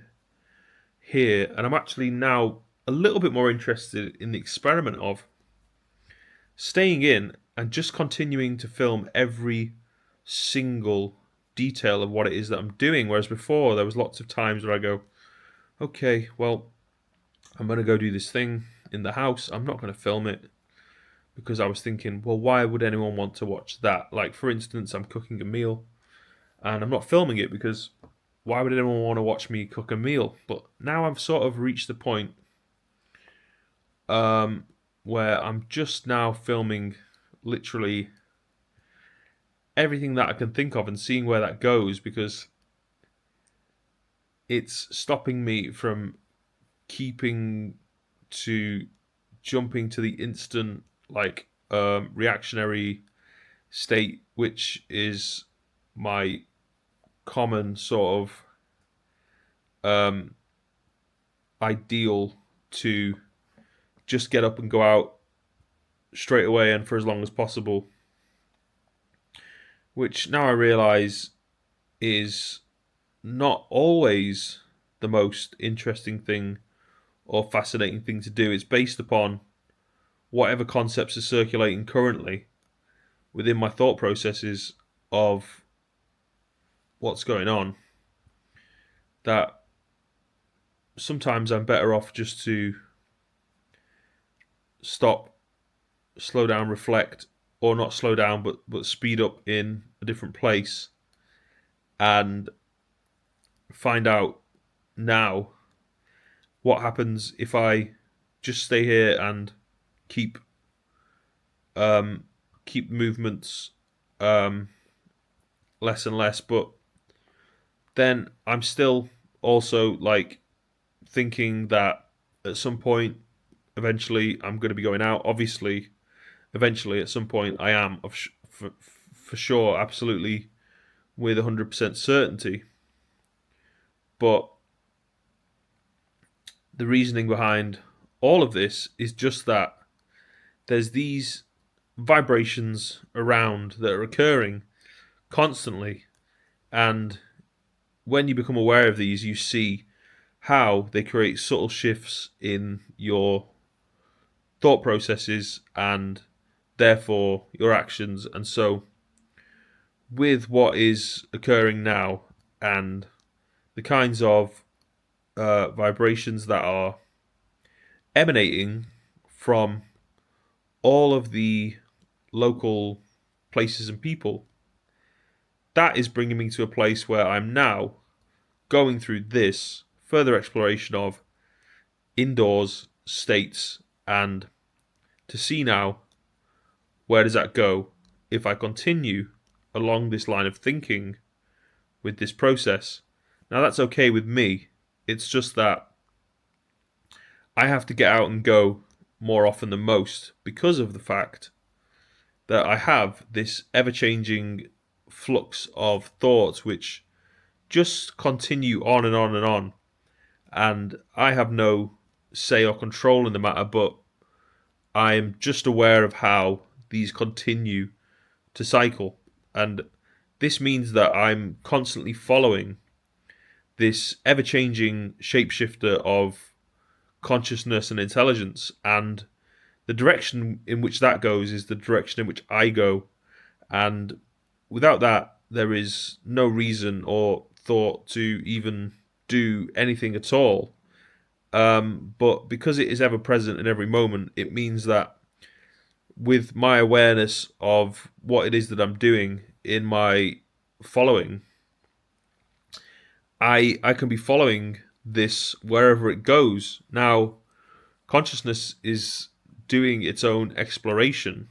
here, and I'm actually now a little bit more interested in the experiment of staying in and just continuing to film every single detail of what it is that I'm doing. Whereas before, there was lots of times where I go, okay, well, I'm going to go do this thing in the house. I'm not going to film it because I was thinking, well, why would anyone want to watch that? Like, for instance, I'm cooking a meal and I'm not filming it because why would anyone want to watch me cook a meal? But now I've sort of reached the point where I'm just now filming literally everything that I can think of and seeing where that goes, because it's stopping me from keeping to jumping to the instant reactionary state, which is my common sort of ideal to just get up and go out straight away and for as long as possible, which now I realise is not always the most interesting thing or fascinating thing to do. It's based upon whatever concepts are circulating currently within my thought processes of what's going on, that sometimes I'm better off just to stop, slow down, reflect, or not slow down, but speed up in a different place and find out now what happens if I just stay here and keep movements less and less, but then I'm still also like thinking that at some point eventually I'm going to be going out. Obviously, eventually at some point I am for sure, absolutely, with 100% certainty. But the reasoning behind all of this is just that there's these vibrations around that are occurring constantly, and when you become aware of these, you see how they create subtle shifts in your thought processes and therefore your actions. And so with what is occurring now and the kinds of vibrations that are emanating from all of the local places and people, that is bringing me to a place where I'm now going through this further exploration of, indoors states, and to see now where does that go if I continue along this line of thinking with this process. Now that's okay with me. It's just that I have to get out and go more often than most because of the fact that I have this ever-changing flux of thoughts which just continue on and on and on. And I have no say or control in the matter, but I am just aware of how these continue to cycle. And this means that I'm constantly following this ever-changing shapeshifter of consciousness and intelligence, and the direction in which that goes is the direction in which I go. And without that, there is no reason or thought to even do anything at all. But because it is ever present in every moment, it means that with my awareness of what it is that I'm doing in my following, I can be following this wherever it goes. Now, consciousness is doing its own exploration,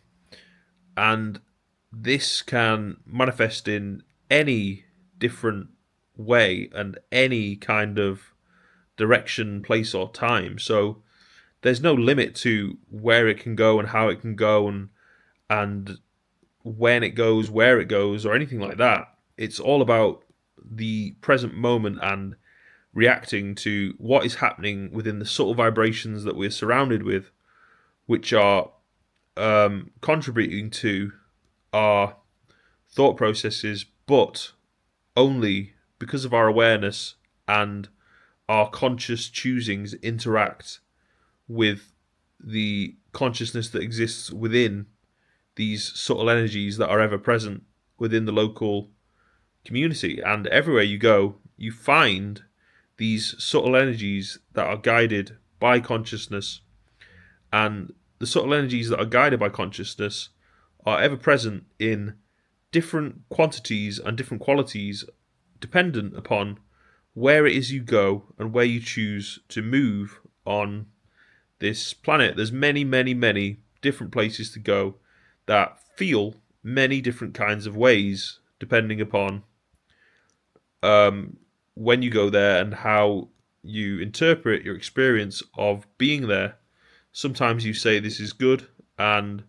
and this can manifest in any different way and any kind of direction, place, or time. So there's no limit to where it can go and how it can go, and when it goes, where it goes, or anything like that. It's all about the present moment and reacting to what is happening within the subtle vibrations that we're surrounded with, which are contributing to our thought processes, but only because of our awareness and our conscious choosings interact with the consciousness that exists within these subtle energies that are ever present within the local community. And everywhere you go, you find these subtle energies that are guided by consciousness. And the subtle energies that are guided by consciousness are ever present in different quantities and different qualities, dependent upon where it is you go and where you choose to move on this planet. There's many, many, many different places to go that feel many different kinds of ways, depending upon when you go there and how you interpret your experience of being there. Sometimes you say this is good, and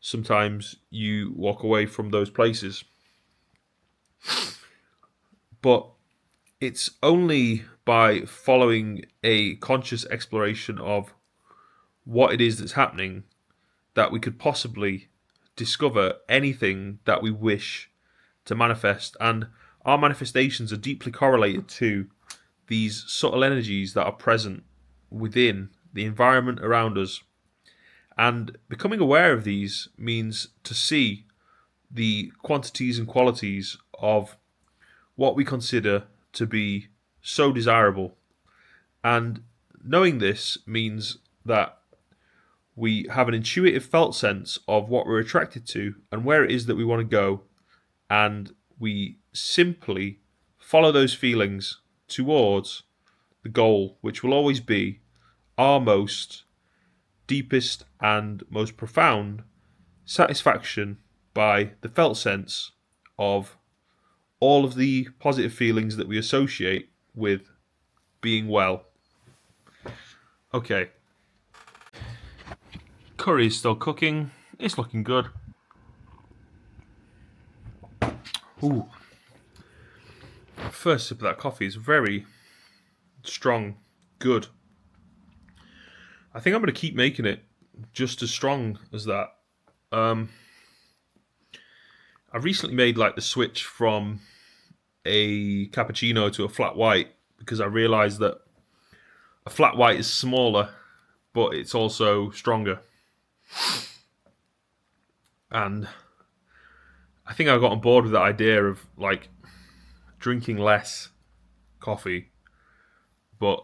sometimes you walk away from those places. But it's only by following a conscious exploration of what it is that's happening that we could possibly discover anything that we wish to manifest. And our manifestations are deeply correlated to these subtle energies that are present within the environment around us. And becoming aware of these means to see the quantities and qualities of what we consider to be so desirable. And knowing this means that we have an intuitive felt sense of what we're attracted to and where it is that we want to go, and we simply follow those feelings towards the goal, which will always be our most deepest and most profound satisfaction by the felt sense of all of the positive feelings that we associate with being well. Okay. Curry is still cooking. It's looking good. Ooh. First sip of that coffee is very strong. Good. I think I'm going to keep making it just as strong as that. I recently made like the switch from a cappuccino to a flat white because I realised that a flat white is smaller, but it's also stronger. And I think I got on board with that idea of like drinking less coffee, but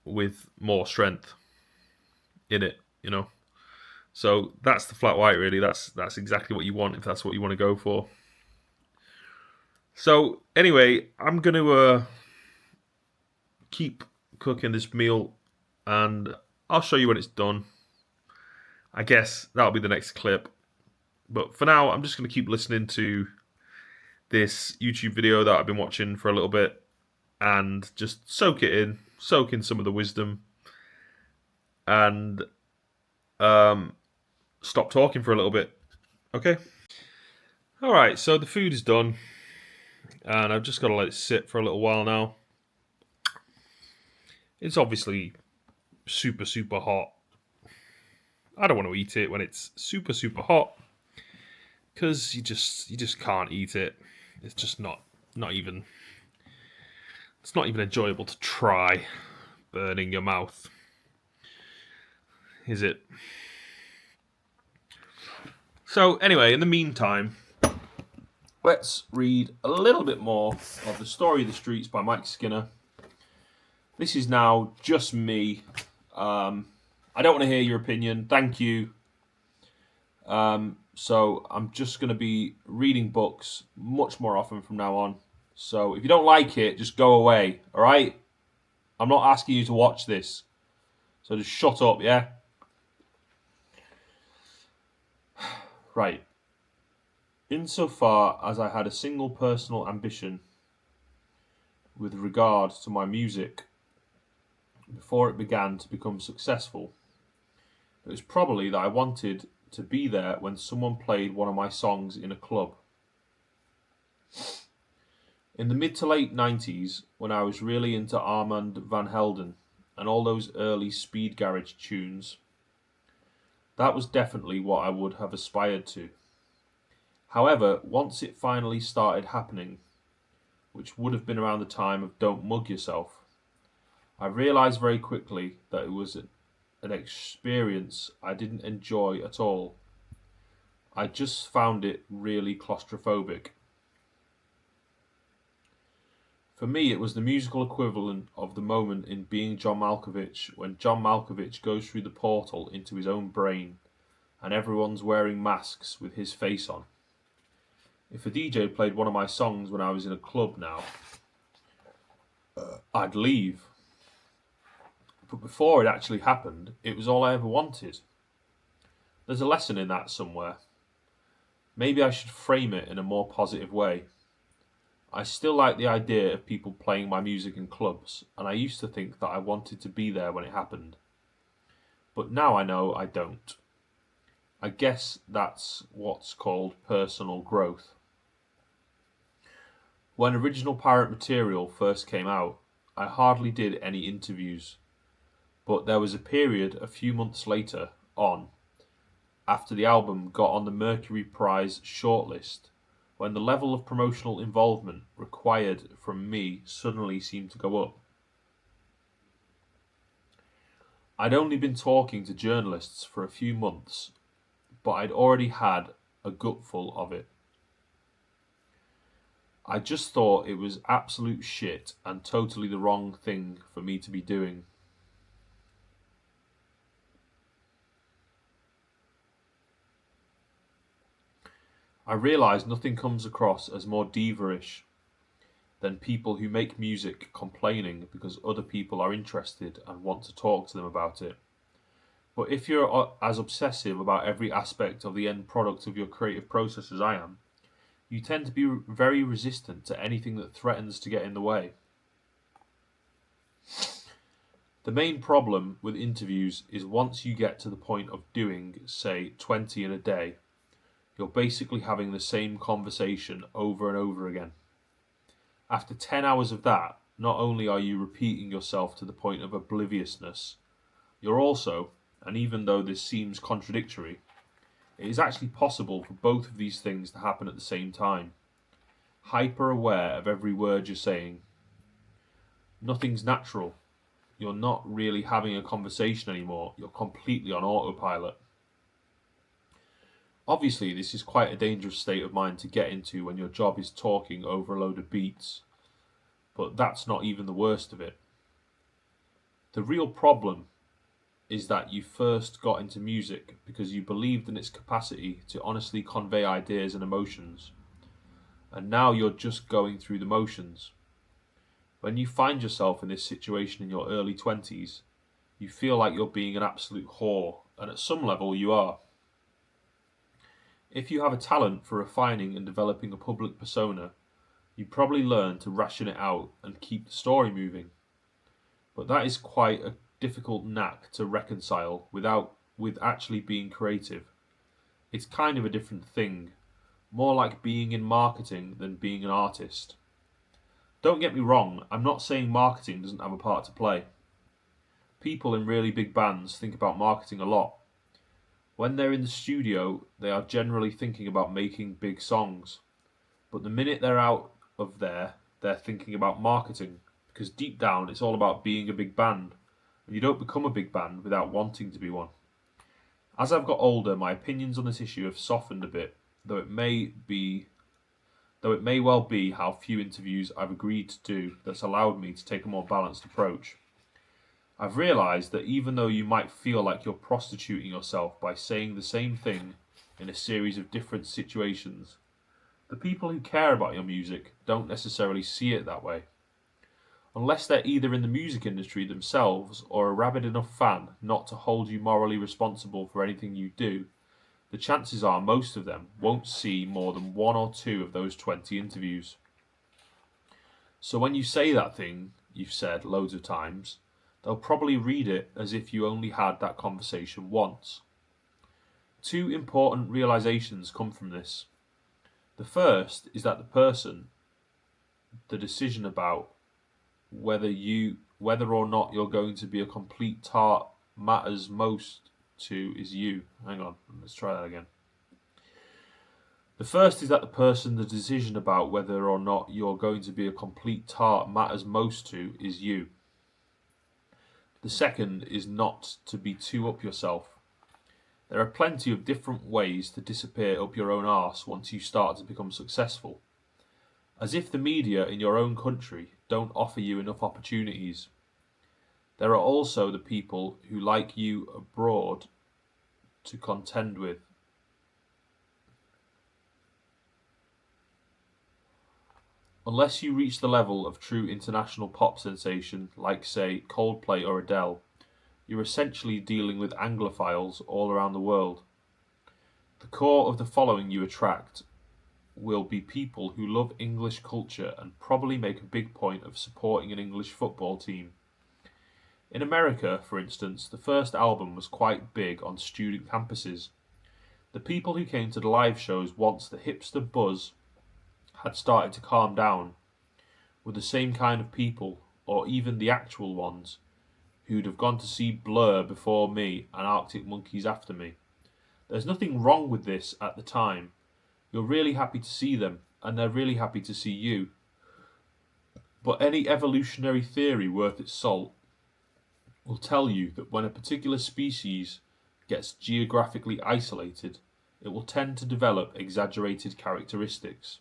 with more strength in it, you know. So that's the flat white, really. That's exactly what you want if that's what you want to go for. So anyway, I'm going to keep cooking this meal and I'll show you when it's done. I guess that'll be the next clip. But for now, I'm just going to keep listening to this YouTube video that I've been watching for a little bit and just soak it in, soak in some of the wisdom, and stop talking for a little bit. Okay? Alright, so the food is done, and I've just got to let it sit for a little while now. It's obviously super, super hot. I don't want to eat it when it's super, super hot, because you just can't eat it. It's just not even... It's not even enjoyable to try burning your mouth. Is it? So anyway, in the meantime, let's read a little bit more of The Story of the Streets by Mike Skinner. This is now just me. I don't want to hear your opinion. Thank you. So I'm just going to be reading books much more often from now on. So if you don't like it, just go away, all right? I'm not asking you to watch this. So just shut up, yeah? Right. Insofar as I had a single personal ambition with regard to my music before it began to become successful, it was probably that I wanted to be there when someone played one of my songs in a club. In the mid to late 90s, when I was really into Armand Van Helden and all those early speed garage tunes, that was definitely what I would have aspired to. However, once it finally started happening, which would have been around the time of Don't Mug Yourself, I realised very quickly that it was an experience I didn't enjoy at all. I just found it really claustrophobic. For me, it was the musical equivalent of the moment in Being John Malkovich, when John Malkovich goes through the portal into his own brain and everyone's wearing masks with his face on. If a DJ played one of my songs when I was in a club now, I'd leave. But before it actually happened, it was all I ever wanted. There's a lesson in that somewhere. Maybe I should frame it in a more positive way. I still like the idea of people playing my music in clubs, and I used to think that I wanted to be there when it happened. But now I know I don't. I guess that's what's called personal growth. When Original Pirate Material first came out, I hardly did any interviews. But there was a period a few months later on, after the album got on the Mercury Prize shortlist, when the level of promotional involvement required from me suddenly seemed to go up. I'd only been talking to journalists for a few months, but I'd already had a gutful of it. I just thought it was absolute shit and totally the wrong thing for me to be doing. I realise nothing comes across as more diva-ish than people who make music complaining because other people are interested and want to talk to them about it. But if you're as obsessive about every aspect of the end product of your creative process as I am, you tend to be very resistant to anything that threatens to get in the way. The main problem with interviews is once you get to the point of doing, say, 20 in a day, you're basically having the same conversation over and over again. After 10 hours of that, not only are you repeating yourself to the point of obliviousness, you're also, and even though this seems contradictory, it is actually possible for both of these things to happen at the same time. Hyper aware of every word you're saying. Nothing's natural. You're not really having a conversation anymore. You're completely on autopilot. Obviously, this is quite a dangerous state of mind to get into when your job is talking over a load of beats. But that's not even the worst of it. The real problem is that you first got into music because you believed in its capacity to honestly convey ideas and emotions. And now you're just going through the motions. When you find yourself in this situation in your early 20s, you feel like you're being an absolute whore, and at some level you are. If you have a talent for refining and developing a public persona, you probably learn to ration it out and keep the story moving. But that is quite a difficult knack to reconcile with actually being creative. It's kind of a different thing, more like being in marketing than being an artist. Don't get me wrong, I'm not saying marketing doesn't have a part to play. People in really big bands think about marketing a lot. When they're in the studio, they are generally thinking about making big songs. But the minute they're out of there, they're thinking about marketing. Because deep down, it's all about being a big band. And you don't become a big band without wanting to be one. As I've got older, my opinions on this issue have softened a bit, though it may well be how few interviews I've agreed to do that's allowed me to take a more balanced approach. I've realised that even though you might feel like you're prostituting yourself by saying the same thing in a series of different situations, the people who care about your music don't necessarily see it that way. Unless they're either in the music industry themselves or a rabid enough fan not to hold you morally responsible for anything you do, the chances are most of them won't see more than one or two of those 20 interviews. So when you say that thing you've said loads of times, they'll probably read it as if you only had that conversation once. Two important realizations come from this. The first is that the decision about whether or not you're going to be a complete tart matters most to is you. Hang on, let's try that again. The first is that the decision about whether or not you're going to be a complete tart matters most to is you. The second is not to be too up yourself. There are plenty of different ways to disappear up your own arse once you start to become successful. As if the media in your own country don't offer you enough opportunities. There are also the people who like you abroad to contend with. Unless you reach the level of true international pop sensation, like, say, Coldplay or Adele, you're essentially dealing with Anglophiles all around the world. The core of the following you attract will be people who love English culture and probably make a big point of supporting an English football team. In America, for instance, the first album was quite big on student campuses. The people who came to the live shows once the hipster buzz had started to calm down were the same kind of people, or even the actual ones, who'd have gone to see Blur before me and Arctic Monkeys after me. There's nothing wrong with this at the time. You're really happy to see them, and they're really happy to see you. But any evolutionary theory worth its salt will tell you that when a particular species gets geographically isolated, it will tend to develop exaggerated characteristics.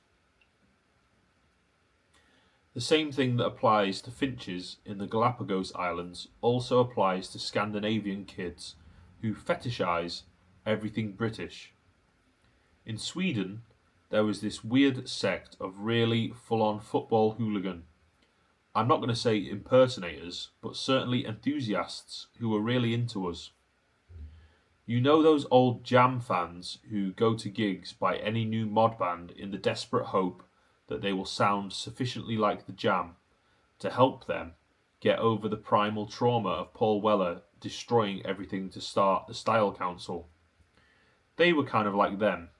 The same thing that applies to finches in the Galapagos Islands also applies to Scandinavian kids who fetishize everything British. In Sweden, there was this weird sect of really full-on football hooligan. I'm not going to say impersonators, but certainly enthusiasts who were really into us. You know those old Jam fans who go to gigs by any new mod band in the desperate hope that they will sound sufficiently like the Jam to help them get over the primal trauma of Paul Weller destroying everything to start the Style Council. They were kind of like them,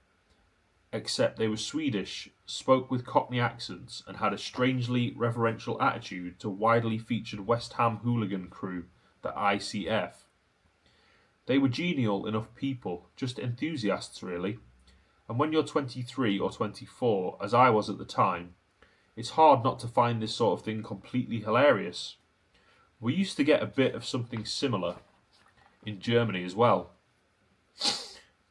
except they were Swedish, spoke with Cockney accents, and had a strangely reverential attitude to widely featured West Ham hooligan crew, the ICF. They were genial enough people, just enthusiasts really. And when you're 23 or 24, as I was at the time, it's hard not to find this sort of thing completely hilarious. We used to get a bit of something similar in Germany as well.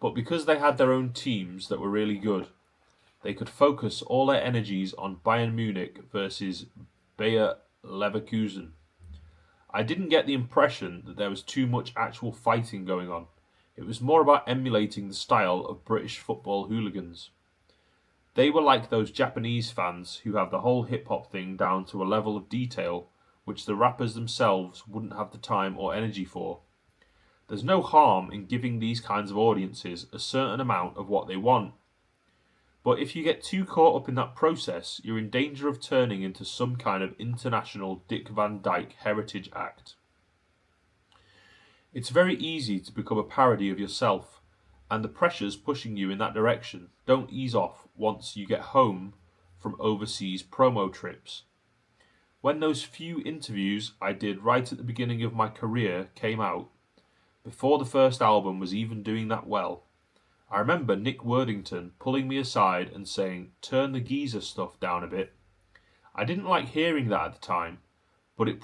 But because they had their own teams that were really good, they could focus all their energies on Bayern Munich versus Bayer Leverkusen. I didn't get the impression that there was too much actual fighting going on. It was more about emulating the style of British football hooligans. They were like those Japanese fans who have the whole hip-hop thing down to a level of detail which the rappers themselves wouldn't have the time or energy for. There's no harm in giving these kinds of audiences a certain amount of what they want. But if you get too caught up in that process, you're in danger of turning into some kind of international Dick Van Dyke heritage act. It's very easy to become a parody of yourself, and the pressures pushing you in that direction don't ease off once you get home from overseas promo trips. When those few interviews I did right at the beginning of my career came out, before the first album was even doing that well, I remember Nick Worthington pulling me aside and saying, "Turn the geezer stuff down a bit." I didn't like hearing that at the time, but it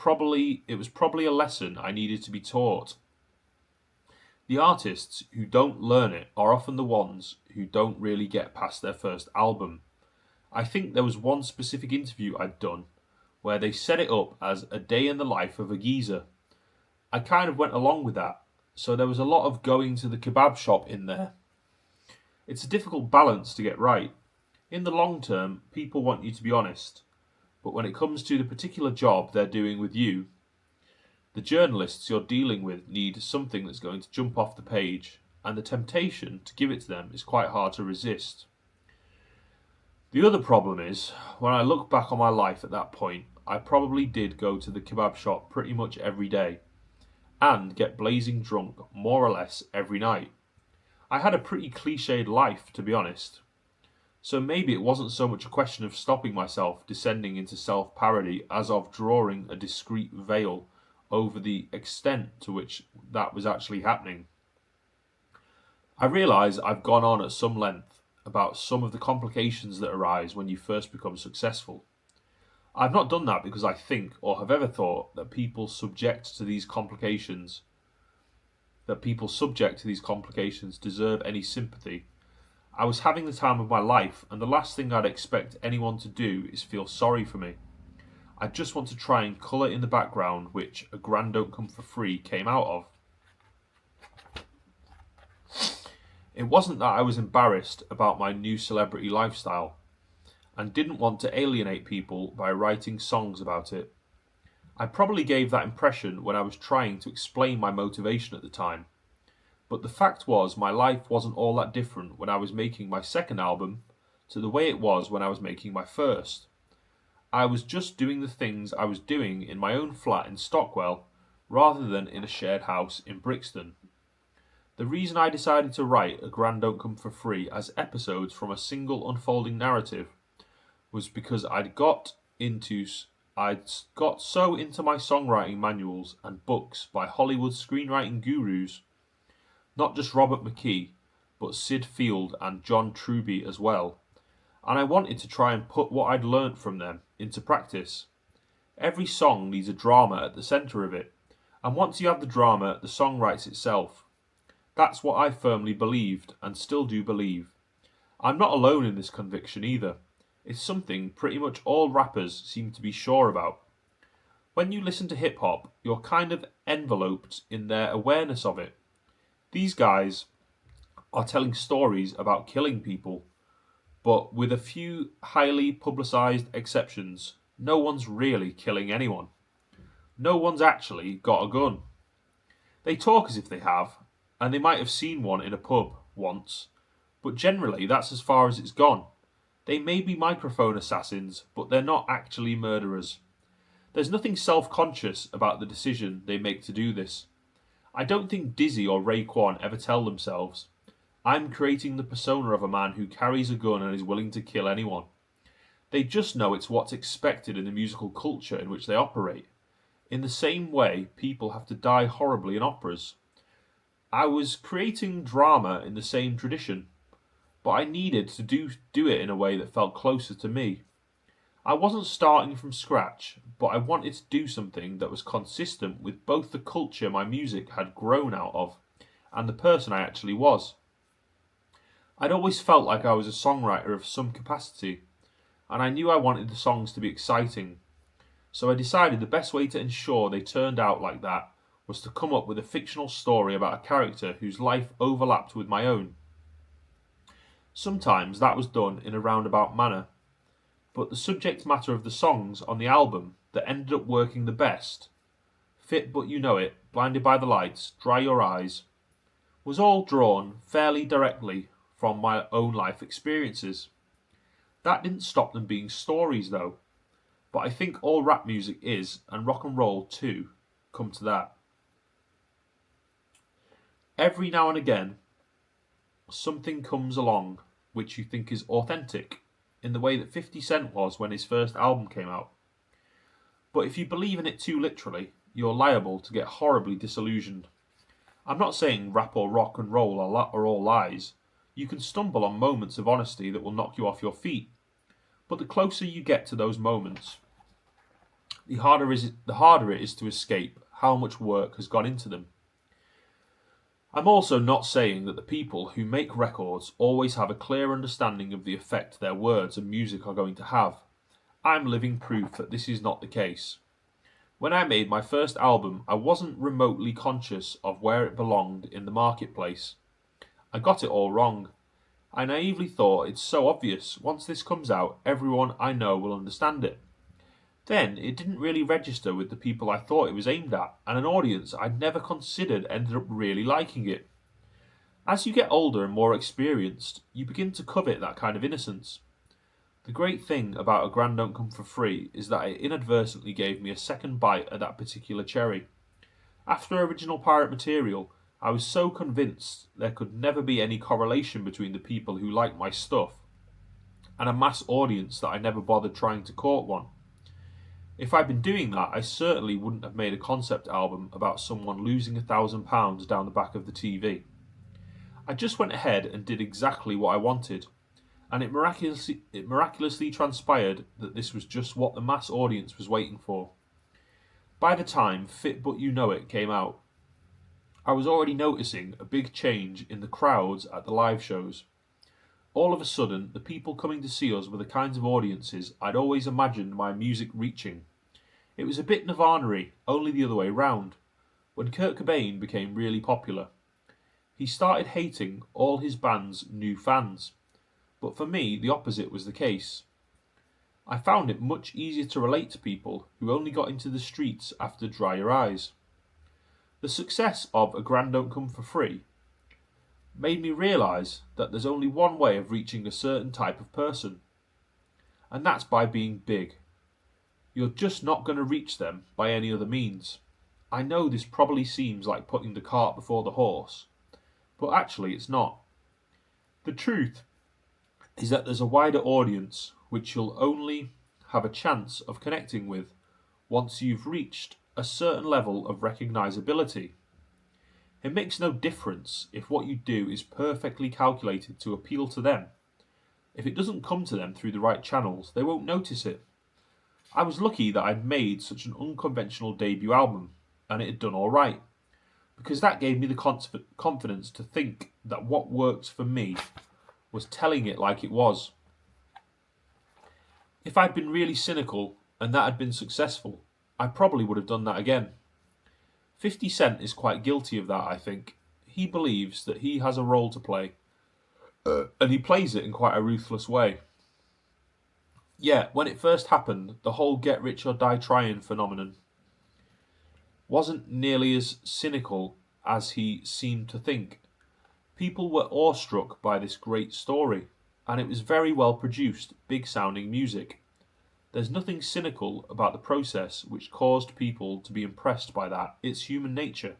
was probably a lesson I needed to be taught. The artists who don't learn it are often the ones who don't really get past their first album. I think there was one specific interview I'd done where they set it up as a day in the life of a geezer. I kind of went along with that, so there was a lot of going to the kebab shop in there. It's a difficult balance to get right. In the long term, people want you to be honest, but when it comes to the particular job they're doing with you, the journalists you're dealing with need something that's going to jump off the page, and the temptation to give it to them is quite hard to resist. The other problem is, when I look back on my life at that point, I probably did go to the kebab shop pretty much every day, and get blazing drunk more or less every night. I had a pretty cliched life, to be honest. So maybe it wasn't so much a question of stopping myself descending into self-parody as of drawing a discreet veil over the extent to which that was actually happening. I realise I've gone on at some length about some of the complications that arise when you first become successful. I've not done that because I think or have ever thought that people subject to these complications deserve any sympathy. I was having the time of my life, and the last thing I'd expect anyone to do is feel sorry for me. I just want to try and colour in the background which A Grand Don't Come For Free came out of. It wasn't that I was embarrassed about my new celebrity lifestyle, and didn't want to alienate people by writing songs about it. I probably gave that impression when I was trying to explain my motivation at the time. But the fact was, my life wasn't all that different when I was making my second album to the way it was when I was making my first. I was just doing the things I was doing in my own flat in Stockwell, rather than in a shared house in Brixton. The reason I decided to write A Grand Don't Come For Free as episodes from a single unfolding narrative was because I'd got so into my songwriting manuals and books by Hollywood screenwriting gurus, not just Robert McKee, but Sid Field and John Truby as well, and I wanted to try and put what I'd learnt from them into practice. Every song needs a drama at the centre of it, and once you have the drama, the song writes itself. That's what I firmly believed, and still do believe. I'm not alone in this conviction either. It's something pretty much all rappers seem to be sure about. When you listen to hip-hop, you're kind of enveloped in their awareness of it. These guys are telling stories about killing people, but with a few highly publicised exceptions, no one's really killing anyone. No one's actually got a gun. They talk as if they have, and they might have seen one in a pub once, but generally that's as far as it's gone. They may be microphone assassins, but they're not actually murderers. There's nothing self-conscious about the decision they make to do this. I don't think Dizzy or Raekwon ever tell themselves, "I'm creating the persona of a man who carries a gun and is willing to kill anyone." They just know it's what's expected in the musical culture in which they operate. In the same way, people have to die horribly in operas. I was creating drama in the same tradition, but I needed to do it in a way that felt closer to me. I wasn't starting from scratch, but I wanted to do something that was consistent with both the culture my music had grown out of and the person I actually was. I'd always felt like I was a songwriter of some capacity, and I knew I wanted the songs to be exciting. So I decided the best way to ensure they turned out like that was to come up with a fictional story about a character whose life overlapped with my own. Sometimes that was done in a roundabout manner. but the subject matter of the songs on the album that ended up working the best, Fit But You Know It, Blinded by the Lights, Dry Your Eyes, was all drawn fairly directly from my own life experiences. That didn't stop them being stories though, but I think all rap music is, and rock and roll too, come to that. Every now and again, something comes along which you think is authentic, in the way that 50 Cent was when his first album came out. But if you believe in it too literally, you're liable to get horribly disillusioned. I'm not saying rap or rock and roll are all lies. You can stumble on moments of honesty that will knock you off your feet. But the closer you get to those moments, the harder it is to escape how much work has gone into them. I'm also not saying that the people who make records always have a clear understanding of the effect their words and music are going to have. I'm living proof that this is not the case. When I made my first album, I wasn't remotely conscious of where it belonged in the marketplace. I got it all wrong. I naively thought it's so obvious, once this comes out, everyone I know will understand it. Then it didn't really register with the people I thought it was aimed at, and an audience I'd never considered ended up really liking it. As you get older and more experienced, you begin to covet that kind of innocence. The great thing about A Grand Don't Come For Free is that it inadvertently gave me a second bite at that particular cherry. After Original Pirate Material, I was so convinced there could never be any correlation between the people who liked my stuff and a mass audience that I never bothered trying to court one. If I'd been doing that, I certainly wouldn't have made a concept album about someone losing £1,000 down the back of the TV. I just went ahead and did exactly what I wanted, and it miraculously transpired that this was just what the mass audience was waiting for. By the time Fit But You Know It came out, I was already noticing a big change in the crowds at the live shows. All of a sudden, the people coming to see us were the kinds of audiences I'd always imagined my music reaching. It was a bit Nirvana-y, only the other way round, when Kurt Cobain became really popular. He started hating all his band's new fans, but for me, the opposite was the case. I found it much easier to relate to people who only got into the streets after Dry Your Eyes. The success of A Grand Don't Come For Free made me realise that there's only one way of reaching a certain type of person, and that's by being big. You're just not going to reach them by any other means. I know this probably seems like putting the cart before the horse, but actually it's not. The truth is that there's a wider audience which you'll only have a chance of connecting with once you've reached a certain level of recognisability. It makes no difference if what you do is perfectly calculated to appeal to them. If it doesn't come to them through the right channels, they won't notice it. I was lucky that I'd made such an unconventional debut album, and it had done alright, because that gave me the confidence to think that what worked for me was telling it like it was. If I'd been really cynical and that had been successful, I probably would have done that again. 50 Cent is quite guilty of that, I think. He believes that he has a role to play, and he plays it in quite a ruthless way. Yeah, when it first happened, the whole get rich or die trying phenomenon wasn't nearly as cynical as he seemed to think. People were awestruck by this great story, and it was very well produced, big sounding music. There's nothing cynical about the process which caused people to be impressed by that. It's human nature.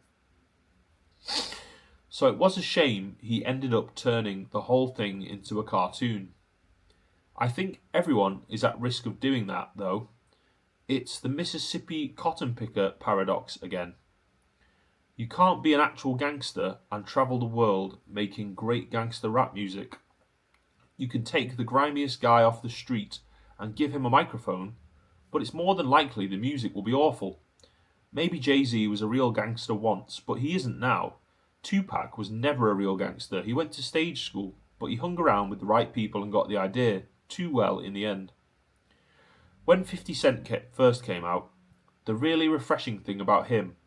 So it was a shame he ended up turning the whole thing into a cartoon. I think everyone is at risk of doing that, though. It's the Mississippi cotton picker paradox again. You can't be an actual gangster and travel the world making great gangster rap music. You can take the grimiest guy off the street and give him a microphone, but it's more than likely the music will be awful. Maybe Jay-Z was a real gangster once, but he isn't now. Tupac was never a real gangster. He went to stage school, but he hung around with the right people and got the idea too well in the end. When 50 Cent first came out, the really refreshing thing about him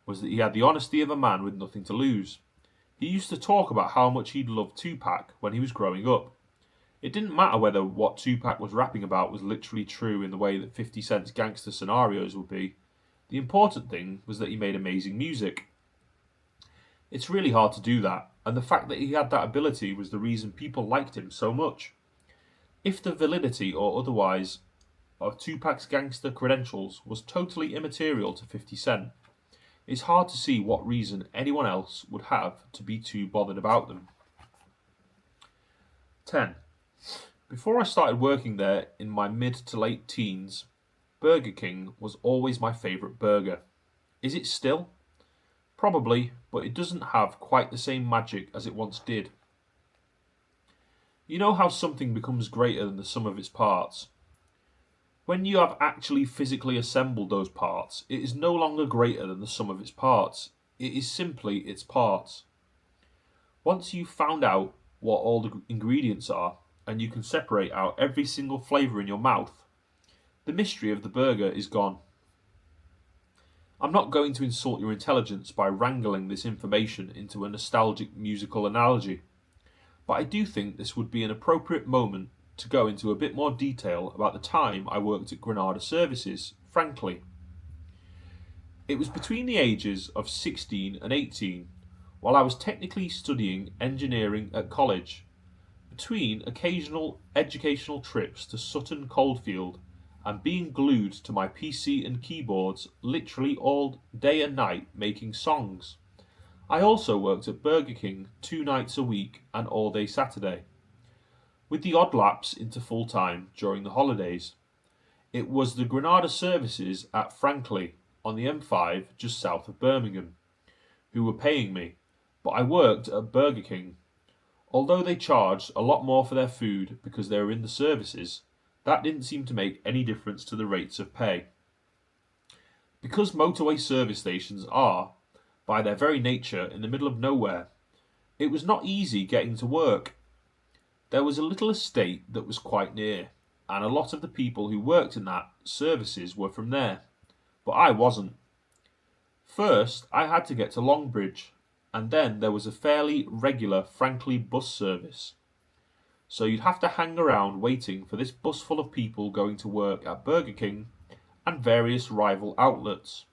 was that he had the honesty of a man with nothing to lose. He used to talk about how much he'd loved Tupac when he was growing up. It didn't matter whether what Tupac was rapping about was literally true in the way that 50 Cent's gangster scenarios would be. The important thing was that he made amazing music. It's really hard to do that, and the fact that he had that ability was the reason people liked him so much. If the validity or otherwise of Tupac's gangster credentials was totally immaterial to 50 Cent, it's hard to see what reason anyone else would have to be too bothered about them. 10. Before I started working there in my mid to late teens, Burger King was always my favourite burger. Is it still? Probably, but it doesn't have quite the same magic as it once did. You know how something becomes greater than the sum of its parts? When you have actually physically assembled those parts, it is no longer greater than the sum of its parts. It is simply its parts. Once you've found out what all the ingredients are, and you can separate out every single flavour in your mouth, the mystery of the burger is gone. I'm not going to insult your intelligence by wrangling this information into a nostalgic musical analogy, but I do think this would be an appropriate moment to go into a bit more detail about the time I worked at Granada Services, frankly. It was between the ages of 16 and 18, while I was technically studying engineering at college, between occasional educational trips to Sutton Coldfield and being glued to my PC and keyboards literally all day and night making songs. I also worked at Burger King 2 nights a week and all day Saturday, with the odd lapse into full time during the holidays. It was the Granada Services at Frankley on the M5 just south of Birmingham who were paying me, but I worked at Burger King. Although they charged a lot more for their food because they were in the services, that didn't seem to make any difference to the rates of pay. Because motorway service stations are, by their very nature, in the middle of nowhere, it was not easy getting to work. There was a little estate that was quite near, and a lot of the people who worked in that services were from there, but I wasn't. First, I had to get to Longbridge, and then there was a fairly regular Frankley bus service. So you'd have to hang around waiting for this bus full of people going to work at Burger King and various rival outlets.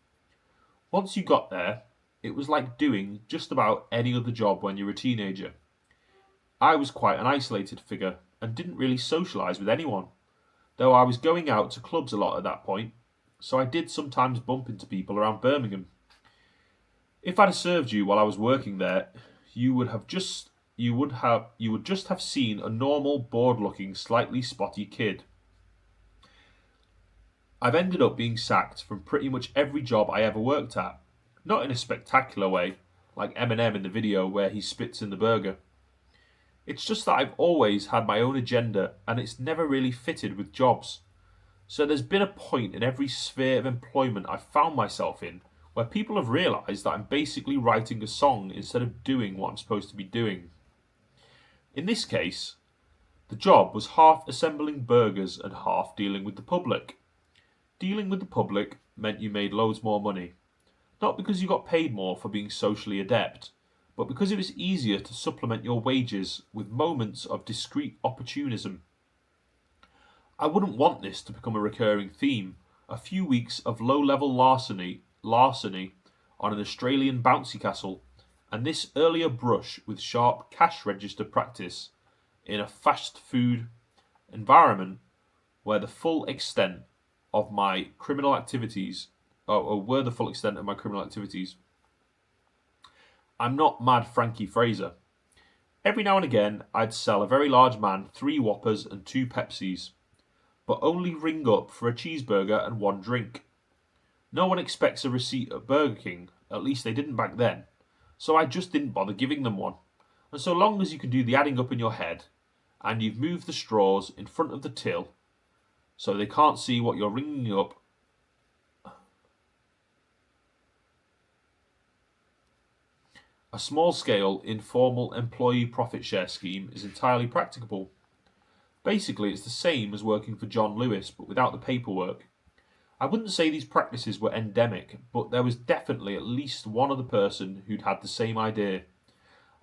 Once you got there, it was like doing just about any other job when you're a teenager. I was quite an isolated figure and didn't really socialise with anyone, though I was going out to clubs a lot at that point, so I did sometimes bump into people around Birmingham. If I'd have served you while I was working there, you would just have seen a normal, bored-looking, slightly spotty kid. I've ended up being sacked from pretty much every job I ever worked at, not in a spectacular way, like Eminem in the video where he spits in the burger. It's just that I've always had my own agenda and it's never really fitted with jobs. So there's been a point in every sphere of employment I've found myself in where people have realised that I'm basically writing a song instead of doing what I'm supposed to be doing. In this case, the job was half assembling burgers and half dealing with the public. Dealing with the public meant you made loads more money. Not because you got paid more for being socially adept, but because it was easier to supplement your wages with moments of discreet opportunism. I wouldn't want this to become a recurring theme, a few weeks of low-level larceny on an Australian bouncy castle, and this earlier brush with sharp cash register practice in a fast food environment where the full extent of my criminal activities were the full extent of my criminal activities. I'm not Mad Frankie Fraser. Every now and again I'd sell a very large man 3 Whoppers and 2 Pepsis, but only ring up for a cheeseburger and 1 drink. No one expects a receipt at Burger King, at least they didn't back then, so I just didn't bother giving them one. And so long as you can do the adding up in your head, and you've moved the straws in front of the till, so they can't see what you're ringing up, a small-scale, informal employee profit share scheme is entirely practicable. Basically, it's the same as working for John Lewis, but without the paperwork. I wouldn't say these practices were endemic, but there was definitely at least one other person who'd had the same idea.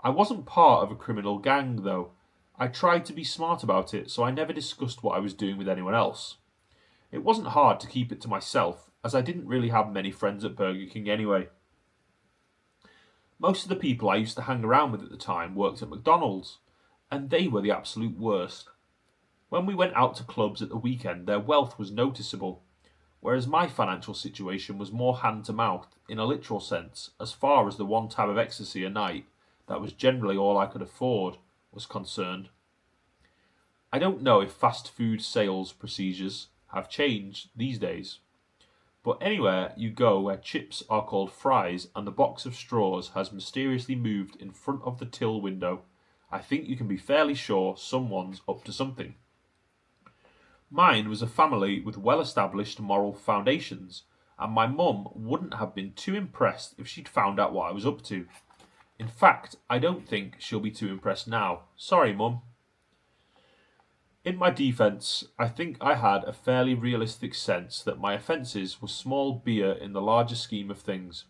I wasn't part of a criminal gang, though, I tried to be smart about it, so I never discussed what I was doing with anyone else. It wasn't hard to keep it to myself, as I didn't really have many friends at Burger King anyway. Most of the people I used to hang around with at the time worked at McDonald's, and they were the absolute worst. When we went out to clubs at the weekend, their wealth was noticeable, whereas my financial situation was more hand to mouth, in a literal sense, as far as the one tab of ecstasy a night, that was generally all I could afford, was concerned. I don't know if fast food sales procedures have changed these days, but anywhere you go where chips are called fries and the box of straws has mysteriously moved in front of the till window, I think you can be fairly sure someone's up to something. Mine was a family with well-established moral foundations, and my mum wouldn't have been too impressed if she'd found out what I was up to. In fact, I don't think she'll be too impressed now. Sorry, Mum. In my defence, I think I had a fairly realistic sense that my offences were small beer in the larger scheme of things,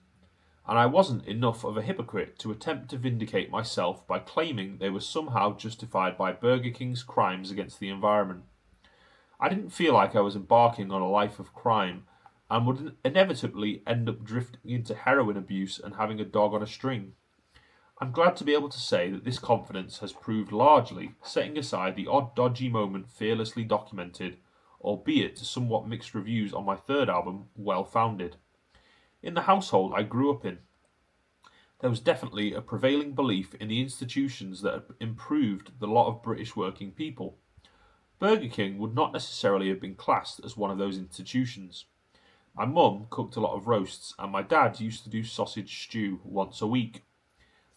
and I wasn't enough of a hypocrite to attempt to vindicate myself by claiming they were somehow justified by Burger King's crimes against the environment. I didn't feel like I was embarking on a life of crime and would inevitably end up drifting into heroin abuse and having a dog on a string. I'm glad to be able to say that this confidence has proved largely, setting aside the odd dodgy moment fearlessly documented, albeit to somewhat mixed reviews on my third album, well founded. In the household I grew up in, there was definitely a prevailing belief in the institutions that had improved the lot of British working people. Burger King would not necessarily have been classed as one of those institutions. My mum cooked a lot of roasts, and my dad used to do sausage stew once a week.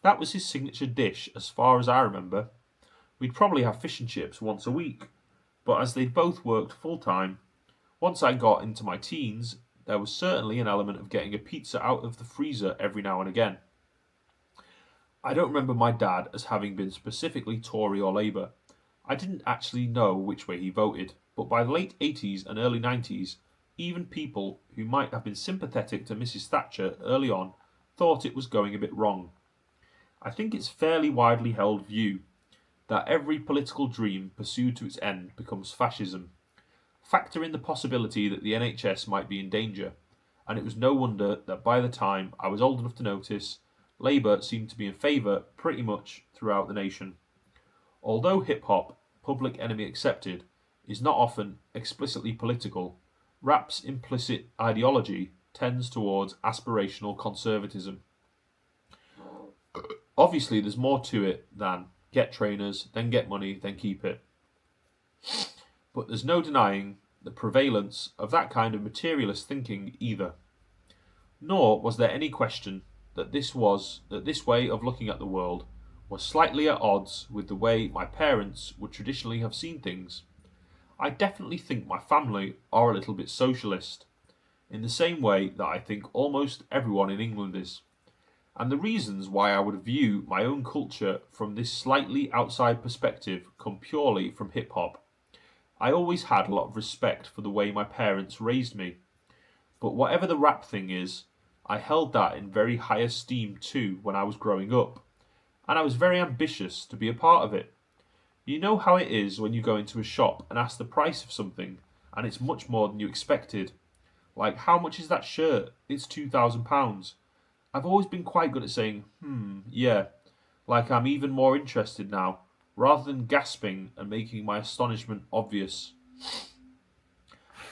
That was his signature dish, as far as I remember. We'd probably have fish and chips once a week, but as they both worked full time, once I got into my teens, there was certainly an element of getting a pizza out of the freezer every now and again. I don't remember my dad as having been specifically Tory or Labour. I didn't actually know which way he voted, but by the late 80s and early 90s, even people who might have been sympathetic to Mrs. Thatcher early on thought it was going a bit wrong. I think it's fairly widely held view that every political dream pursued to its end becomes fascism. Factor in the possibility that the NHS might be in danger, and it was no wonder that by the time I was old enough to notice, Labour seemed to be in favour pretty much throughout the nation. Although hip-hop, Public Enemy accepted, is not often explicitly political, rap's implicit ideology tends towards aspirational conservatism. Obviously, there's more to it than get trainers, then get money, then keep it. But there's no denying the prevalence of that kind of materialist thinking either. Nor was there any question that this way of looking at the world was slightly at odds with the way my parents would traditionally have seen things. I definitely think my family are a little bit socialist, in the same way that I think almost everyone in England is. And the reasons why I would view my own culture from this slightly outside perspective come purely from hip-hop. I always had a lot of respect for the way my parents raised me. But whatever the rap thing is, I held that in very high esteem too when I was growing up. And I was very ambitious to be a part of it. You know how it is when you go into a shop and ask the price of something, and it's much more than you expected. Like, how much is that shirt? It's £2,000. I've always been quite good at saying, yeah, like I'm even more interested now, rather than gasping and making my astonishment obvious.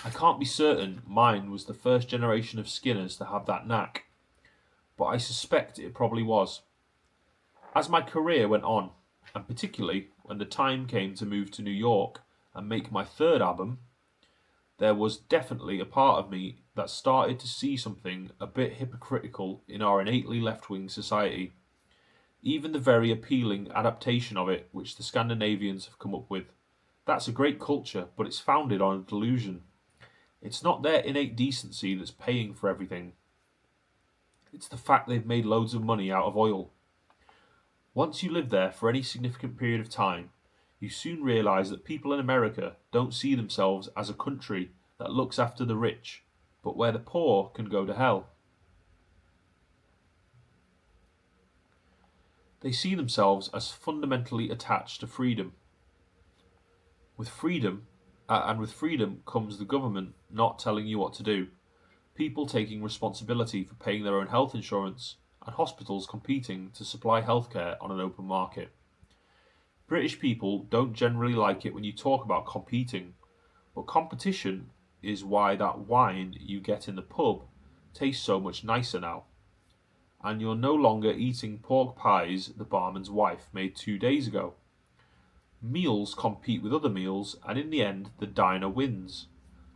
I can't be certain mine was the first generation of Skinners to have that knack, but I suspect it probably was. As my career went on, and particularly when the time came to move to New York and make my third album, there was definitely a part of me that started to see something a bit hypocritical in our innately left-wing society. Even the very appealing adaptation of it which the Scandinavians have come up with. That's a great culture, but it's founded on a delusion. It's not their innate decency that's paying for everything. It's the fact they've made loads of money out of oil. Once you live there for any significant period of time, you soon realise that people in America don't see themselves as a country that looks after the rich, but where the poor can go to hell. They see themselves as fundamentally attached to freedom, With freedom, and with freedom comes the government not telling you what to do, people taking responsibility for paying their own health insurance, and hospitals competing to supply healthcare on an open market. British people don't generally like it when you talk about competing, but competition is why that wine you get in the pub tastes so much nicer now. And you're no longer eating pork pies the barman's wife made 2 days ago. Meals compete with other meals, and in the end, the diner wins.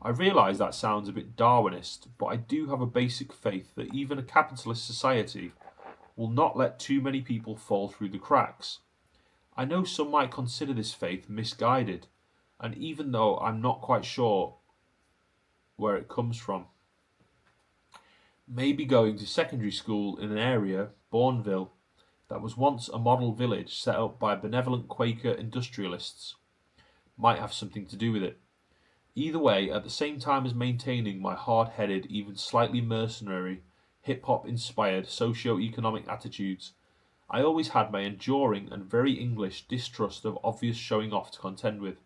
I realise that sounds a bit Darwinist, but I do have a basic faith that even a capitalist society will not let too many people fall through the cracks. I know some might consider this faith misguided, and even though I'm not quite sure where it comes from, maybe going to secondary school in an area, Bourneville, that was once a model village set up by benevolent Quaker industrialists might have something to do with it. Either way, at the same time as maintaining my hard-headed, even slightly mercenary, hip-hop inspired socio-economic attitudes, I always had my enduring and very English distrust of obvious showing off to contend with.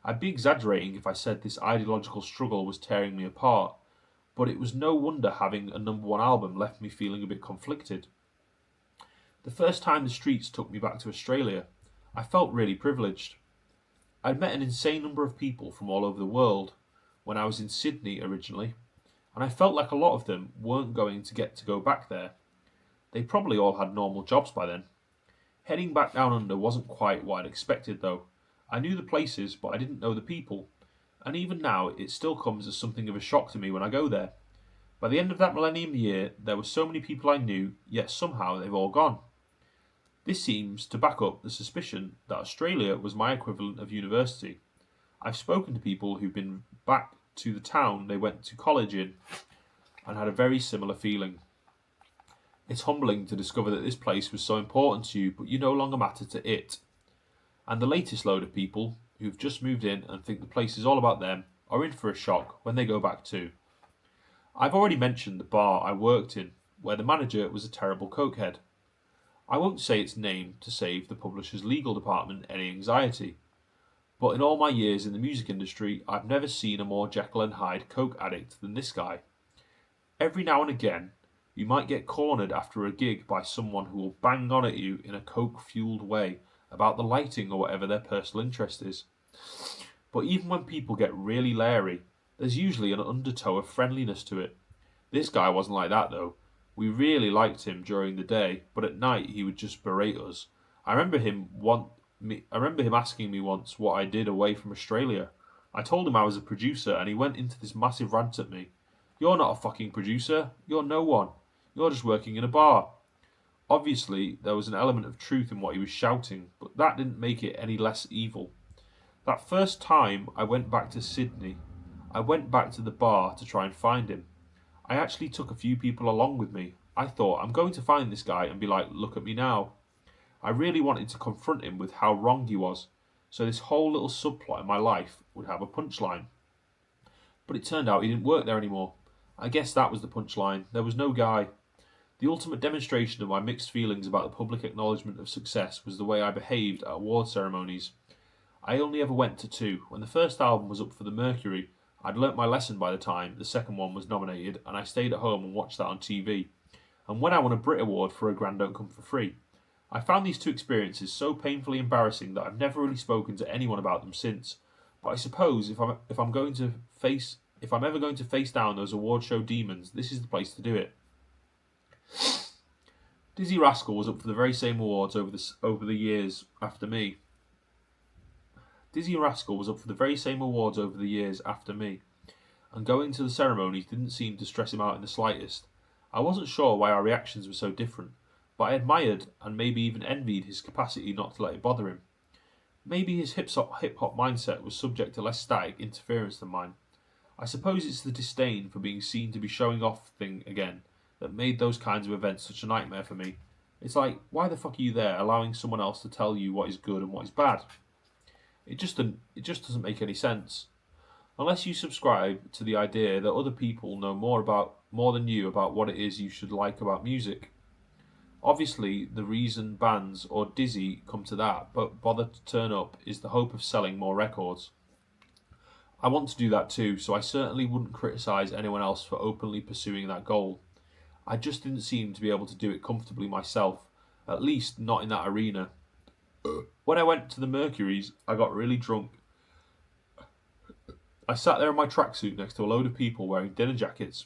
I'd be exaggerating if I said this ideological struggle was tearing me apart, but it was no wonder having a #1 album left me feeling a bit conflicted. The first time the streets took me back to Australia, I felt really privileged. I'd met an insane number of people from all over the world when I was in Sydney originally, and I felt like a lot of them weren't going to get to go back there. They probably all had normal jobs by then. Heading back down under wasn't quite what I'd expected though. I knew the places, but I didn't know the people, and even now it still comes as something of a shock to me when I go there. By the end of that millennium year, there were so many people I knew, yet somehow they've all gone. This seems to back up the suspicion that Australia was my equivalent of university. I've spoken to people who've been back to the town they went to college in and had a very similar feeling. It's humbling to discover that this place was so important to you, but you no longer matter to it. And the latest load of people who've just moved in and think the place is all about them are in for a shock when they go back too. I've already mentioned the bar I worked in, where the manager was a terrible cokehead. I won't say its name to save the publisher's legal department any anxiety, but in all my years in the music industry, I've never seen a more Jekyll and Hyde coke addict than this guy. Every now and again, you might get cornered after a gig by someone who will bang on at you in a coke-fueled way about the lighting or whatever their personal interest is. But even when people get really leery, there's usually an undertow of friendliness to it. This guy wasn't like that though. We really liked him during the day, but at night he would just berate us. I remember him asking me once what I did away from Australia. I told him I was a producer, and he went into this massive rant at me. "You're not a fucking producer. You're no one. You're just working in a bar." Obviously, there was an element of truth in what he was shouting, but that didn't make it any less evil. That first time I went back to Sydney, I went back to the bar to try and find him. I actually took a few people along with me. I thought, I'm going to find this guy and be like, look at me now. I really wanted to confront him with how wrong he was, so this whole little subplot in my life would have a punchline. But it turned out he didn't work there anymore. I guess that was the punchline. There was no guy. The ultimate demonstration of my mixed feelings about the public acknowledgement of success was the way I behaved at award ceremonies. I only ever went to 2. When the first album was up for the Mercury, I'd learnt my lesson by the time the second one was nominated, and I stayed at home and watched that on TV. And when I won a Brit Award for A Grand Don't Come for Free, I found these two experiences so painfully embarrassing that I've never really spoken to anyone about them since. But I suppose if I'm ever going to face down those award show demons, this is the place to do it. Dizzy Rascal was up for the very same awards over the years after me. Dizzy Rascal was up for the very same awards over the years after me, and going to the ceremonies didn't seem to stress him out in the slightest. I wasn't sure why our reactions were so different, but I admired and maybe even envied his capacity not to let it bother him. Maybe his hip-hop mindset was subject to less static interference than mine. I suppose it's the disdain for being seen to be showing off thing again that made those kinds of events such a nightmare for me. It's like, why the fuck are you there allowing someone else to tell you what is good and what is bad? It just doesn't make any sense. Unless you subscribe to the idea that other people know more than you about what it is you should like about music. Obviously, the reason bands or Dizzy come to that but bother to turn up is the hope of selling more records. I want to do that too, so I certainly wouldn't criticise anyone else for openly pursuing that goal. I just didn't seem to be able to do it comfortably myself, at least not in that arena. When I went to the Mercury's, I got really drunk. I sat there in my tracksuit next to a load of people wearing dinner jackets,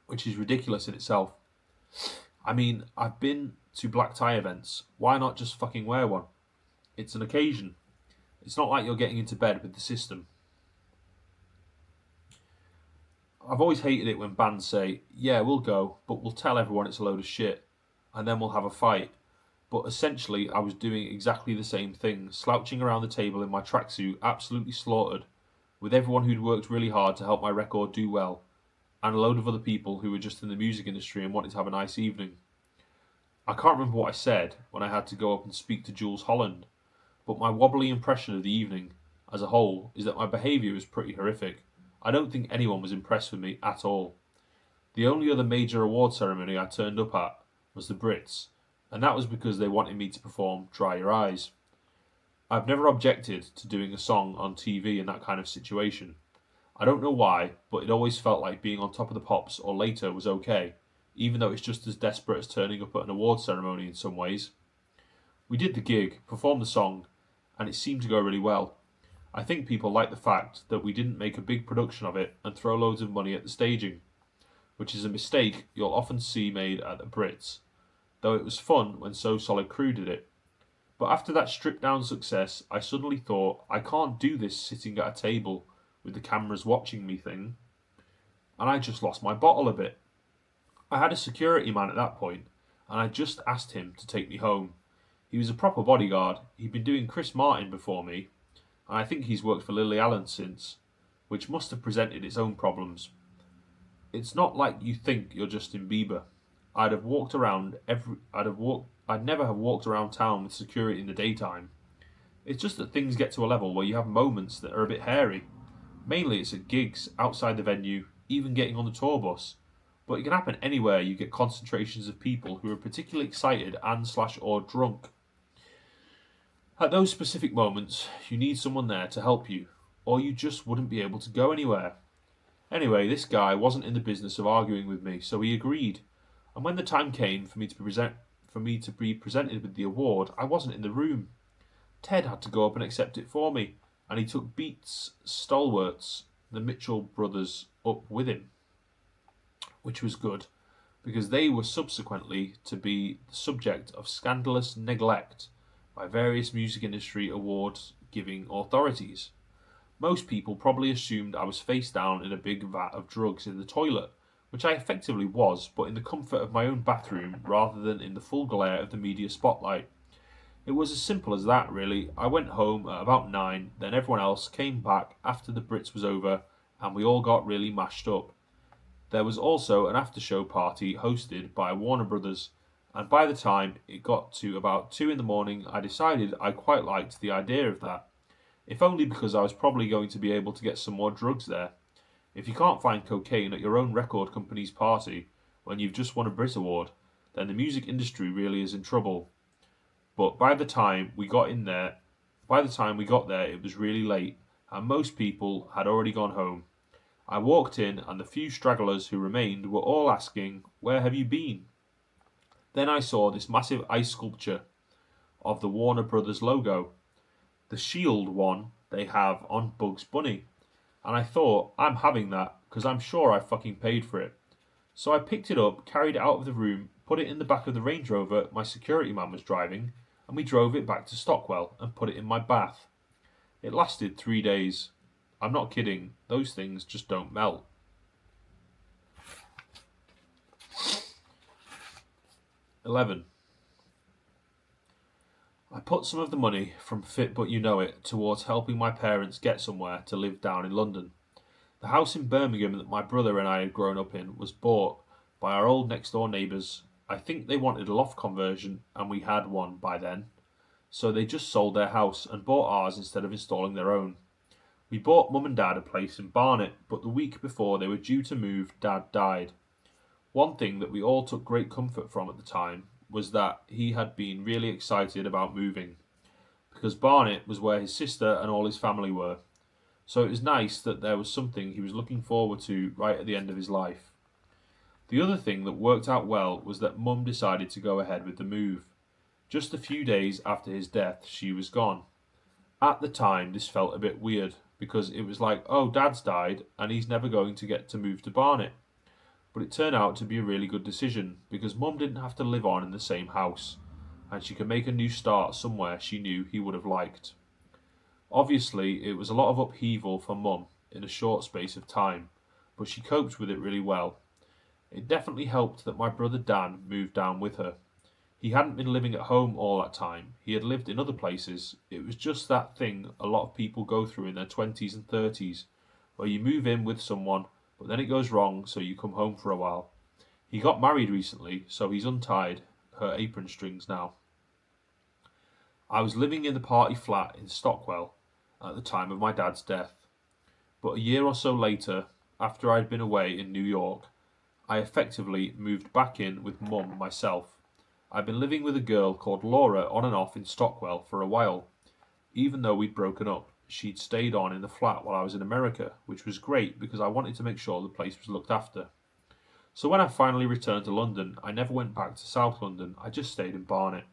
which is ridiculous in itself. I mean, I've been to black tie events. Why not just fucking wear one? It's an occasion. It's not like you're getting into bed with the system. I've always hated it when bands say, yeah, we'll go, but we'll tell everyone it's a load of shit, and then we'll have a fight. But essentially, I was doing exactly the same thing, slouching around the table in my tracksuit, absolutely slaughtered, with everyone who'd worked really hard to help my record do well, and a load of other people who were just in the music industry and wanted to have a nice evening. I can't remember what I said when I had to go up and speak to Jules Holland, but my wobbly impression of the evening, as a whole, is that my behaviour was pretty horrific. I don't think anyone was impressed with me at all. The only other major award ceremony I turned up at was the Brits, and that was because they wanted me to perform Dry Your Eyes. I've never objected to doing a song on TV in that kind of situation. I don't know why, but it always felt like being on Top of the Pops or later was okay, even though it's just as desperate as turning up at an award ceremony in some ways. We did the gig, performed the song, and it seemed to go really well. I think people like the fact that we didn't make a big production of it and throw loads of money at the staging, which is a mistake you'll often see made at the Brits, though it was fun when So Solid Crew did it. But after that stripped down success, I suddenly thought, I can't do this sitting at a table with the cameras watching me thing, and I just lost my bottle a bit. I had a security man at that point, and I just asked him to take me home. He was a proper bodyguard. He'd been doing Chris Martin before me, and I think he's worked for Lily Allen since, which must have presented its own problems. It's not like you think you're Justin Bieber. I'd never have walked around town with security in the daytime. It's just that things get to a level where you have moments that are a bit hairy. Mainly it's at gigs, outside the venue, even getting on the tour bus. But it can happen anywhere you get concentrations of people who are particularly excited and/or drunk. At those specific moments, you need someone there to help you, or you just wouldn't be able to go anywhere. Anyway, this guy wasn't in the business of arguing with me, so he agreed. And when the time came for me to be presented with the award, I wasn't in the room. Ted had to go up and accept it for me, and he took Beats stalwarts, the Mitchell brothers, up with him, which was good, because they were subsequently to be the subject of scandalous neglect by various music industry award-giving authorities. Most people probably assumed I was face down in a big vat of drugs in the toilet, which I effectively was, but in the comfort of my own bathroom rather than in the full glare of the media spotlight. It was as simple as that, really. I went home at about 9, then everyone else came back after the Brits was over, and we all got really mashed up. There was also an after-show party hosted by Warner Brothers, and by the time it got to about 2 in the morning, I decided I quite liked the idea of that, if only because I was probably going to be able to get some more drugs there. If you can't find cocaine at your own record company's party when you've just won a Brit Award, then the music industry really is in trouble. But by the time we got there, it was really late, and most people had already gone home. I walked in, and the few stragglers who remained were all asking, "Where have you been?" Then I saw this massive ice sculpture of the Warner Brothers logo, the shield one they have on Bugs Bunny, and I thought, I'm having that, because I'm sure I fucking paid for it. So I picked it up, carried it out of the room, put it in the back of the Range Rover my security man was driving, and we drove it back to Stockwell and put it in my bath. It lasted 3 days. I'm not kidding, those things just don't melt. 11. I put some of the money from Fit But You Know It towards helping my parents get somewhere to live down in London. The house in Birmingham that my brother and I had grown up in was bought by our old next door neighbours. I think they wanted a loft conversion, and we had one by then, so they just sold their house and bought ours instead of installing their own. We bought Mum and Dad a place in Barnet, but the week before they were due to move, Dad died. One thing that we all took great comfort from at the time was that he had been really excited about moving, because Barnet was where his sister and all his family were. So it was nice that there was something he was looking forward to right at the end of his life. The other thing that worked out well was that Mum decided to go ahead with the move. Just a few days after his death, she was gone. At the time, this felt a bit weird because it was like, oh, Dad's died and he's never going to get to move to Barnet. But it turned out to be a really good decision because Mum didn't have to live on in the same house and she could make a new start somewhere she knew he would have liked. Obviously, it was a lot of upheaval for Mum in a short space of time, but she coped with it really well. It definitely helped that my brother Dan moved down with her. He hadn't been living at home all that time, he had lived in other places. It was just that thing a lot of people go through in their 20s and 30s, where you move in with someone, but then it goes wrong, so you come home for a while. He got married recently, so he's untied her apron strings now. I was living in the party flat in Stockwell at the time of my dad's death, but a year or so later, after I'd been away in New York, I effectively moved back in with Mum myself. I'd been living with a girl called Laura on and off in Stockwell for a while. Even though we'd broken up, she'd stayed on in the flat while I was in America, which was great because I wanted to make sure the place was looked after. So when I finally returned to London, I never went back to South London, I just stayed in Barnet.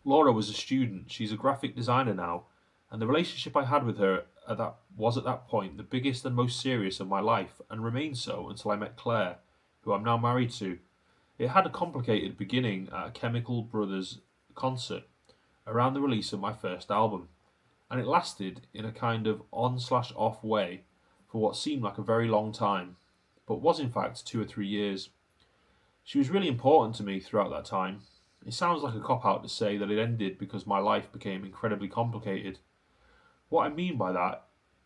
Laura was a student, she's a graphic designer now, and the relationship I had with her at that point the biggest and most serious of my life, and remained so until I met Claire, who I'm now married to. It had a complicated beginning at a Chemical Brothers concert around the release of my first album, and it lasted in a kind of on/off way for what seemed like a very long time, but was in fact 2 or 3 years. She was really important to me throughout that time. It sounds like a cop-out to say that it ended because my life became incredibly complicated. What I mean by that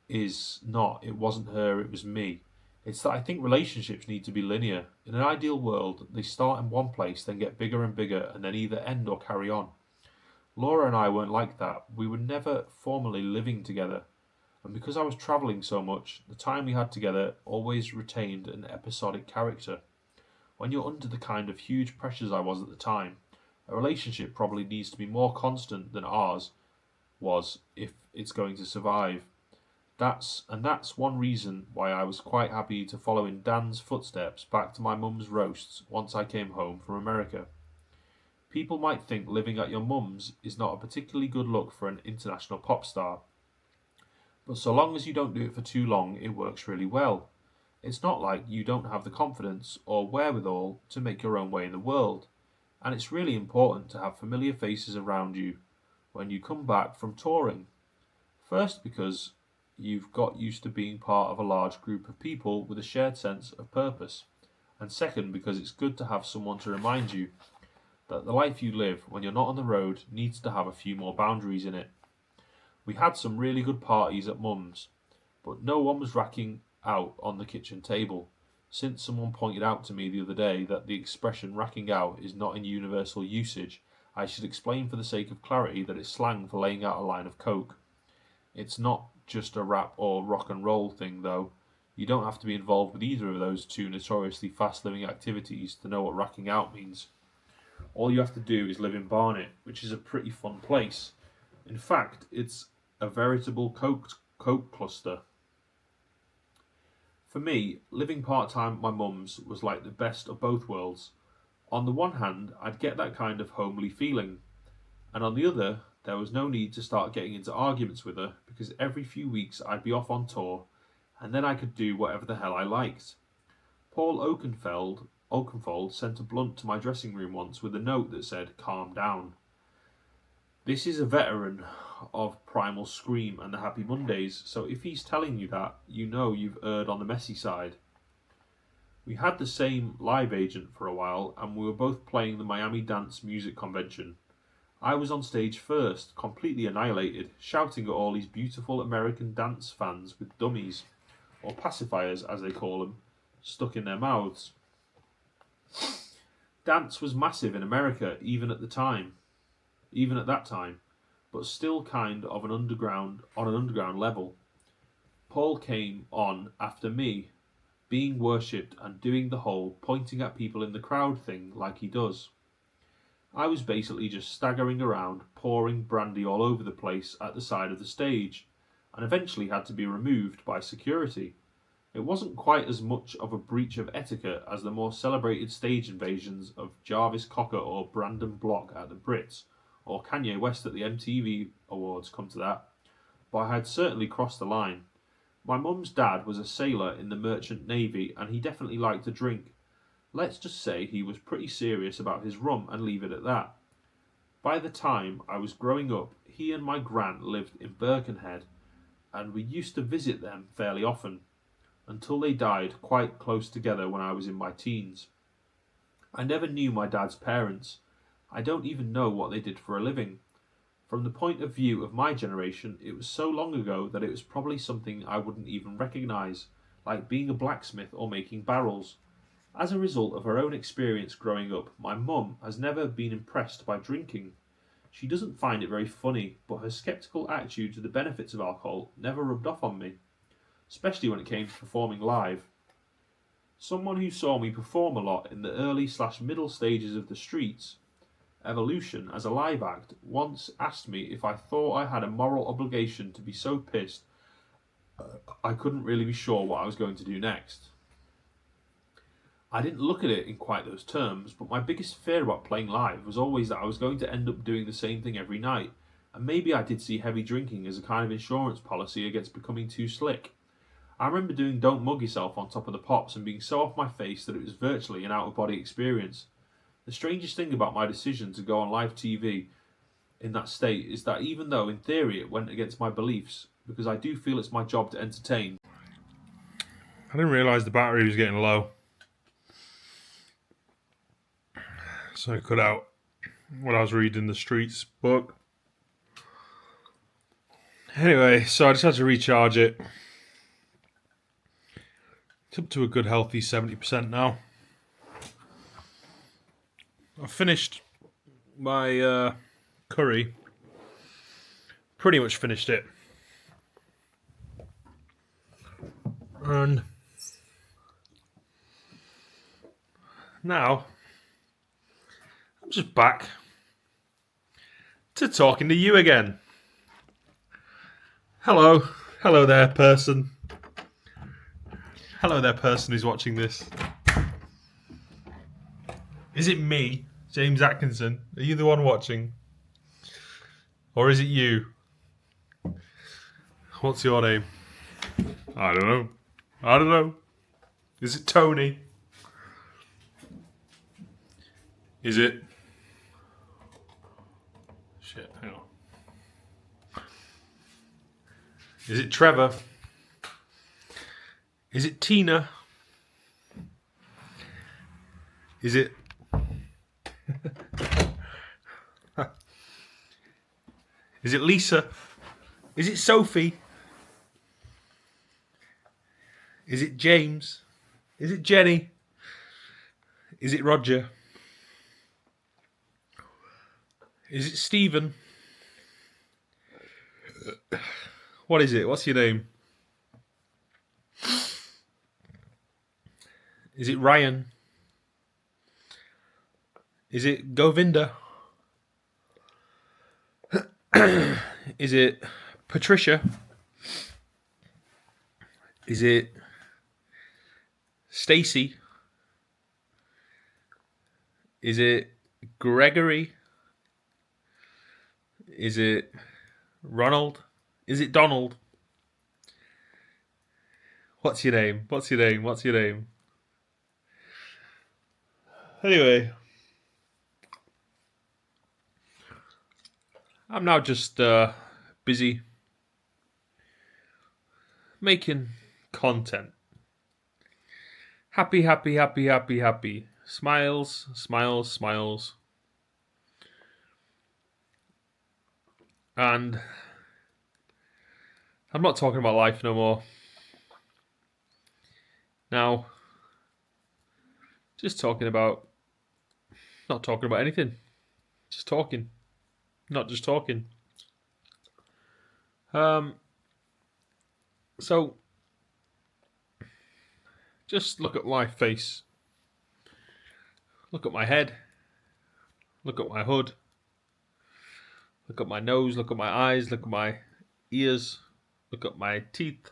is not, it wasn't her, it was me. It's that I think relationships need to be linear. In an ideal world, they start in one place, then get bigger and bigger, and then either end or carry on. Laura and I weren't like that. We were never formally living together. And because I was travelling so much, the time we had together always retained an episodic character. When you're under the kind of huge pressures I was at the time, a relationship probably needs to be more constant than ours was if it's going to survive. That's one reason why I was quite happy to follow in Dan's footsteps back to my mum's roasts once I came home from America. People might think living at your mum's is not a particularly good look for an international pop star, but so long as you don't do it for too long, it works really well. It's not like you don't have the confidence or wherewithal to make your own way in the world, and it's really important to have familiar faces around you when you come back from touring. First, because you've got used to being part of a large group of people with a shared sense of purpose. And second, because it's good to have someone to remind you that the life you live when you're not on the road needs to have a few more boundaries in it. We had some really good parties at Mum's, but no one was racking out on the kitchen table, since someone pointed out to me the other day that the expression racking out is not in universal usage. I should explain for the sake of clarity that it's slang for laying out a line of coke. It's not just a rap or rock and roll thing, though. You don't have to be involved with either of those two notoriously fast-living activities to know what racking out means. All you have to do is live in Barnet, which is a pretty fun place. In fact, it's a veritable coke cluster. For me, living part-time at my mum's was like the best of both worlds. On the one hand, I'd get that kind of homely feeling, and on the other, there was no need to start getting into arguments with her because every few weeks I'd be off on tour and then I could do whatever the hell I liked. Paul Oakenfold sent a blunt to my dressing room once with a note that said, "Calm down." This is a veteran of Primal Scream and the Happy Mondays, so if he's telling you that, you know you've erred on the messy side. We had the same live agent for a while and we were both playing the Miami Dance Music Convention. I was on stage first, completely annihilated, shouting at all these beautiful American dance fans with dummies, or pacifiers as they call them, stuck in their mouths. Dance was massive in America even at that time, but still kind of on an underground level. Paul came on after me, being worshipped and doing the whole pointing at people in the crowd thing like he does. I was basically just staggering around, pouring brandy all over the place at the side of the stage, and eventually had to be removed by security. It wasn't quite as much of a breach of etiquette as the more celebrated stage invasions of Jarvis Cocker or Brandon Block at the Brits, or Kanye West at the MTV Awards, come to that, but I had certainly crossed the line. My mum's dad was a sailor in the Merchant Navy and he definitely liked to drink. Let's just say he was pretty serious about his rum and leave it at that. By the time I was growing up, he and my gran lived in Birkenhead and we used to visit them fairly often, until they died quite close together when I was in my teens. I never knew my dad's parents. I don't even know what they did for a living. From the point of view of my generation, it was so long ago that it was probably something I wouldn't even recognise, like being a blacksmith or making barrels. As a result of her own experience growing up, my mum has never been impressed by drinking. She doesn't find it very funny, but her sceptical attitude to the benefits of alcohol never rubbed off on me, especially when it came to performing live. Someone who saw me perform a lot in the early/middle stages of the Streets evolution as a live act once asked me if I thought I had a moral obligation to be so pissed I couldn't really be sure what I was going to do next. I didn't look at it in quite those terms, but my biggest fear about playing live was always that I was going to end up doing the same thing every night, and maybe I did see heavy drinking as a kind of insurance policy against becoming too slick. I remember doing Don't Mug Yourself on Top of the Pops and being so off my face that it was virtually an out-of-body experience. The strangest thing about my decision to go on live TV in that state is that even though in theory it went against my beliefs, because I do feel it's my job to entertain. I didn't realise the battery was getting low, so I cut out what I was reading the Streets book. Anyway, so I just had to recharge it. It's up to a good healthy 70% now. I've finished my curry. Pretty much finished it. And now I'm just back to talking to you again. Hello there, person. Hello there, person who's watching this. Is it me, James Atkinson? Are you the one watching? Or is it you? What's your name? I don't know. Is it Tony? Is it... Shit, hang on. Is it Trevor? Is it Tina? Is it... Is it Lisa? Is it Sophie? Is it James? Is it Jenny? Is it Roger? Is it Stephen? What is it? What's your name? Is it Ryan? Is it Govinda? Is it Patricia? Is it Stacy? Is it Gregory? Is it Ronald? Is it Donald? What's your name? What's your name? What's your name? Anyway, I'm now just busy making content. Happy, happy, happy, happy, happy. Smiles, smiles, smiles. And I'm not talking about life no more. Now, just talking about, not talking about anything. Just talking. Not just talking. So, Just look at my face. Look at my head. Look at my hood. Look at my nose. Look at my eyes. Look at my ears. Look at my teeth.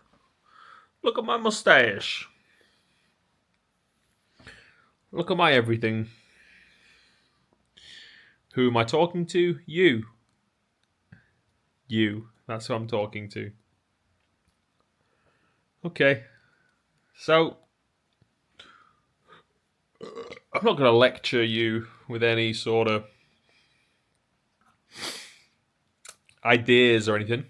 Look at my mustache. Look at my everything. Who am I talking to? You. You. That's who I'm talking to. Okay. So, I'm not going to lecture you with any sort of ideas or anything.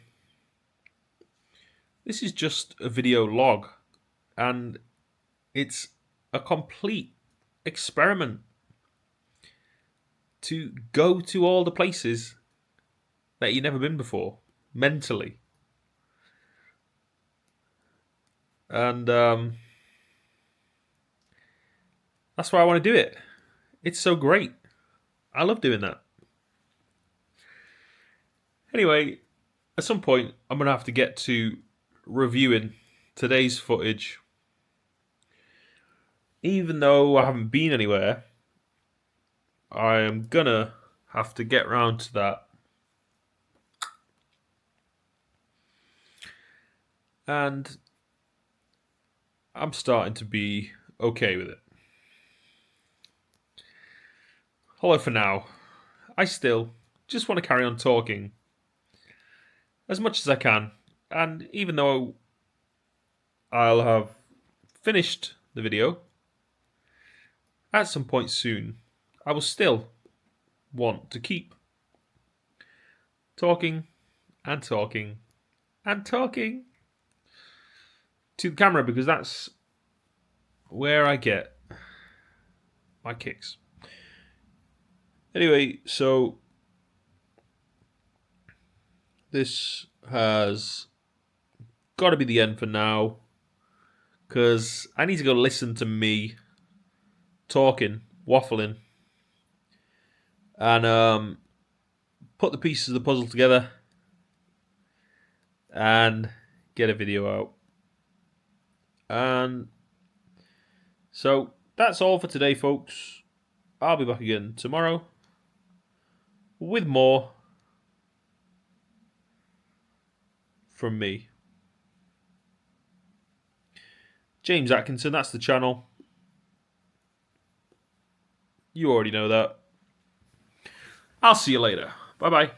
This is just a video log, and it's a complete experiment to go to all the places that you've never been before, mentally. And that's why I want to do it. It's so great. I love doing that. Anyway, at some point, I'm going to have to get to reviewing today's footage. Even though I haven't been anywhere, I am going to have to get round to that. And I'm starting to be okay with it. Although for now, I still just want to carry on talking as much as I can. And even though I'll have finished the video at some point soon, I will still want to keep talking and talking and talking to the camera, because that's where I get my kicks. Anyway, so this has got to be the end for now, because I need to go listen to me talking, waffling, and put the pieces of the puzzle together and get a video out. And so that's all for today, folks. I'll be back again tomorrow with more from me. James Atkinson, that's the channel. You already know that. I'll see you later. Bye-bye.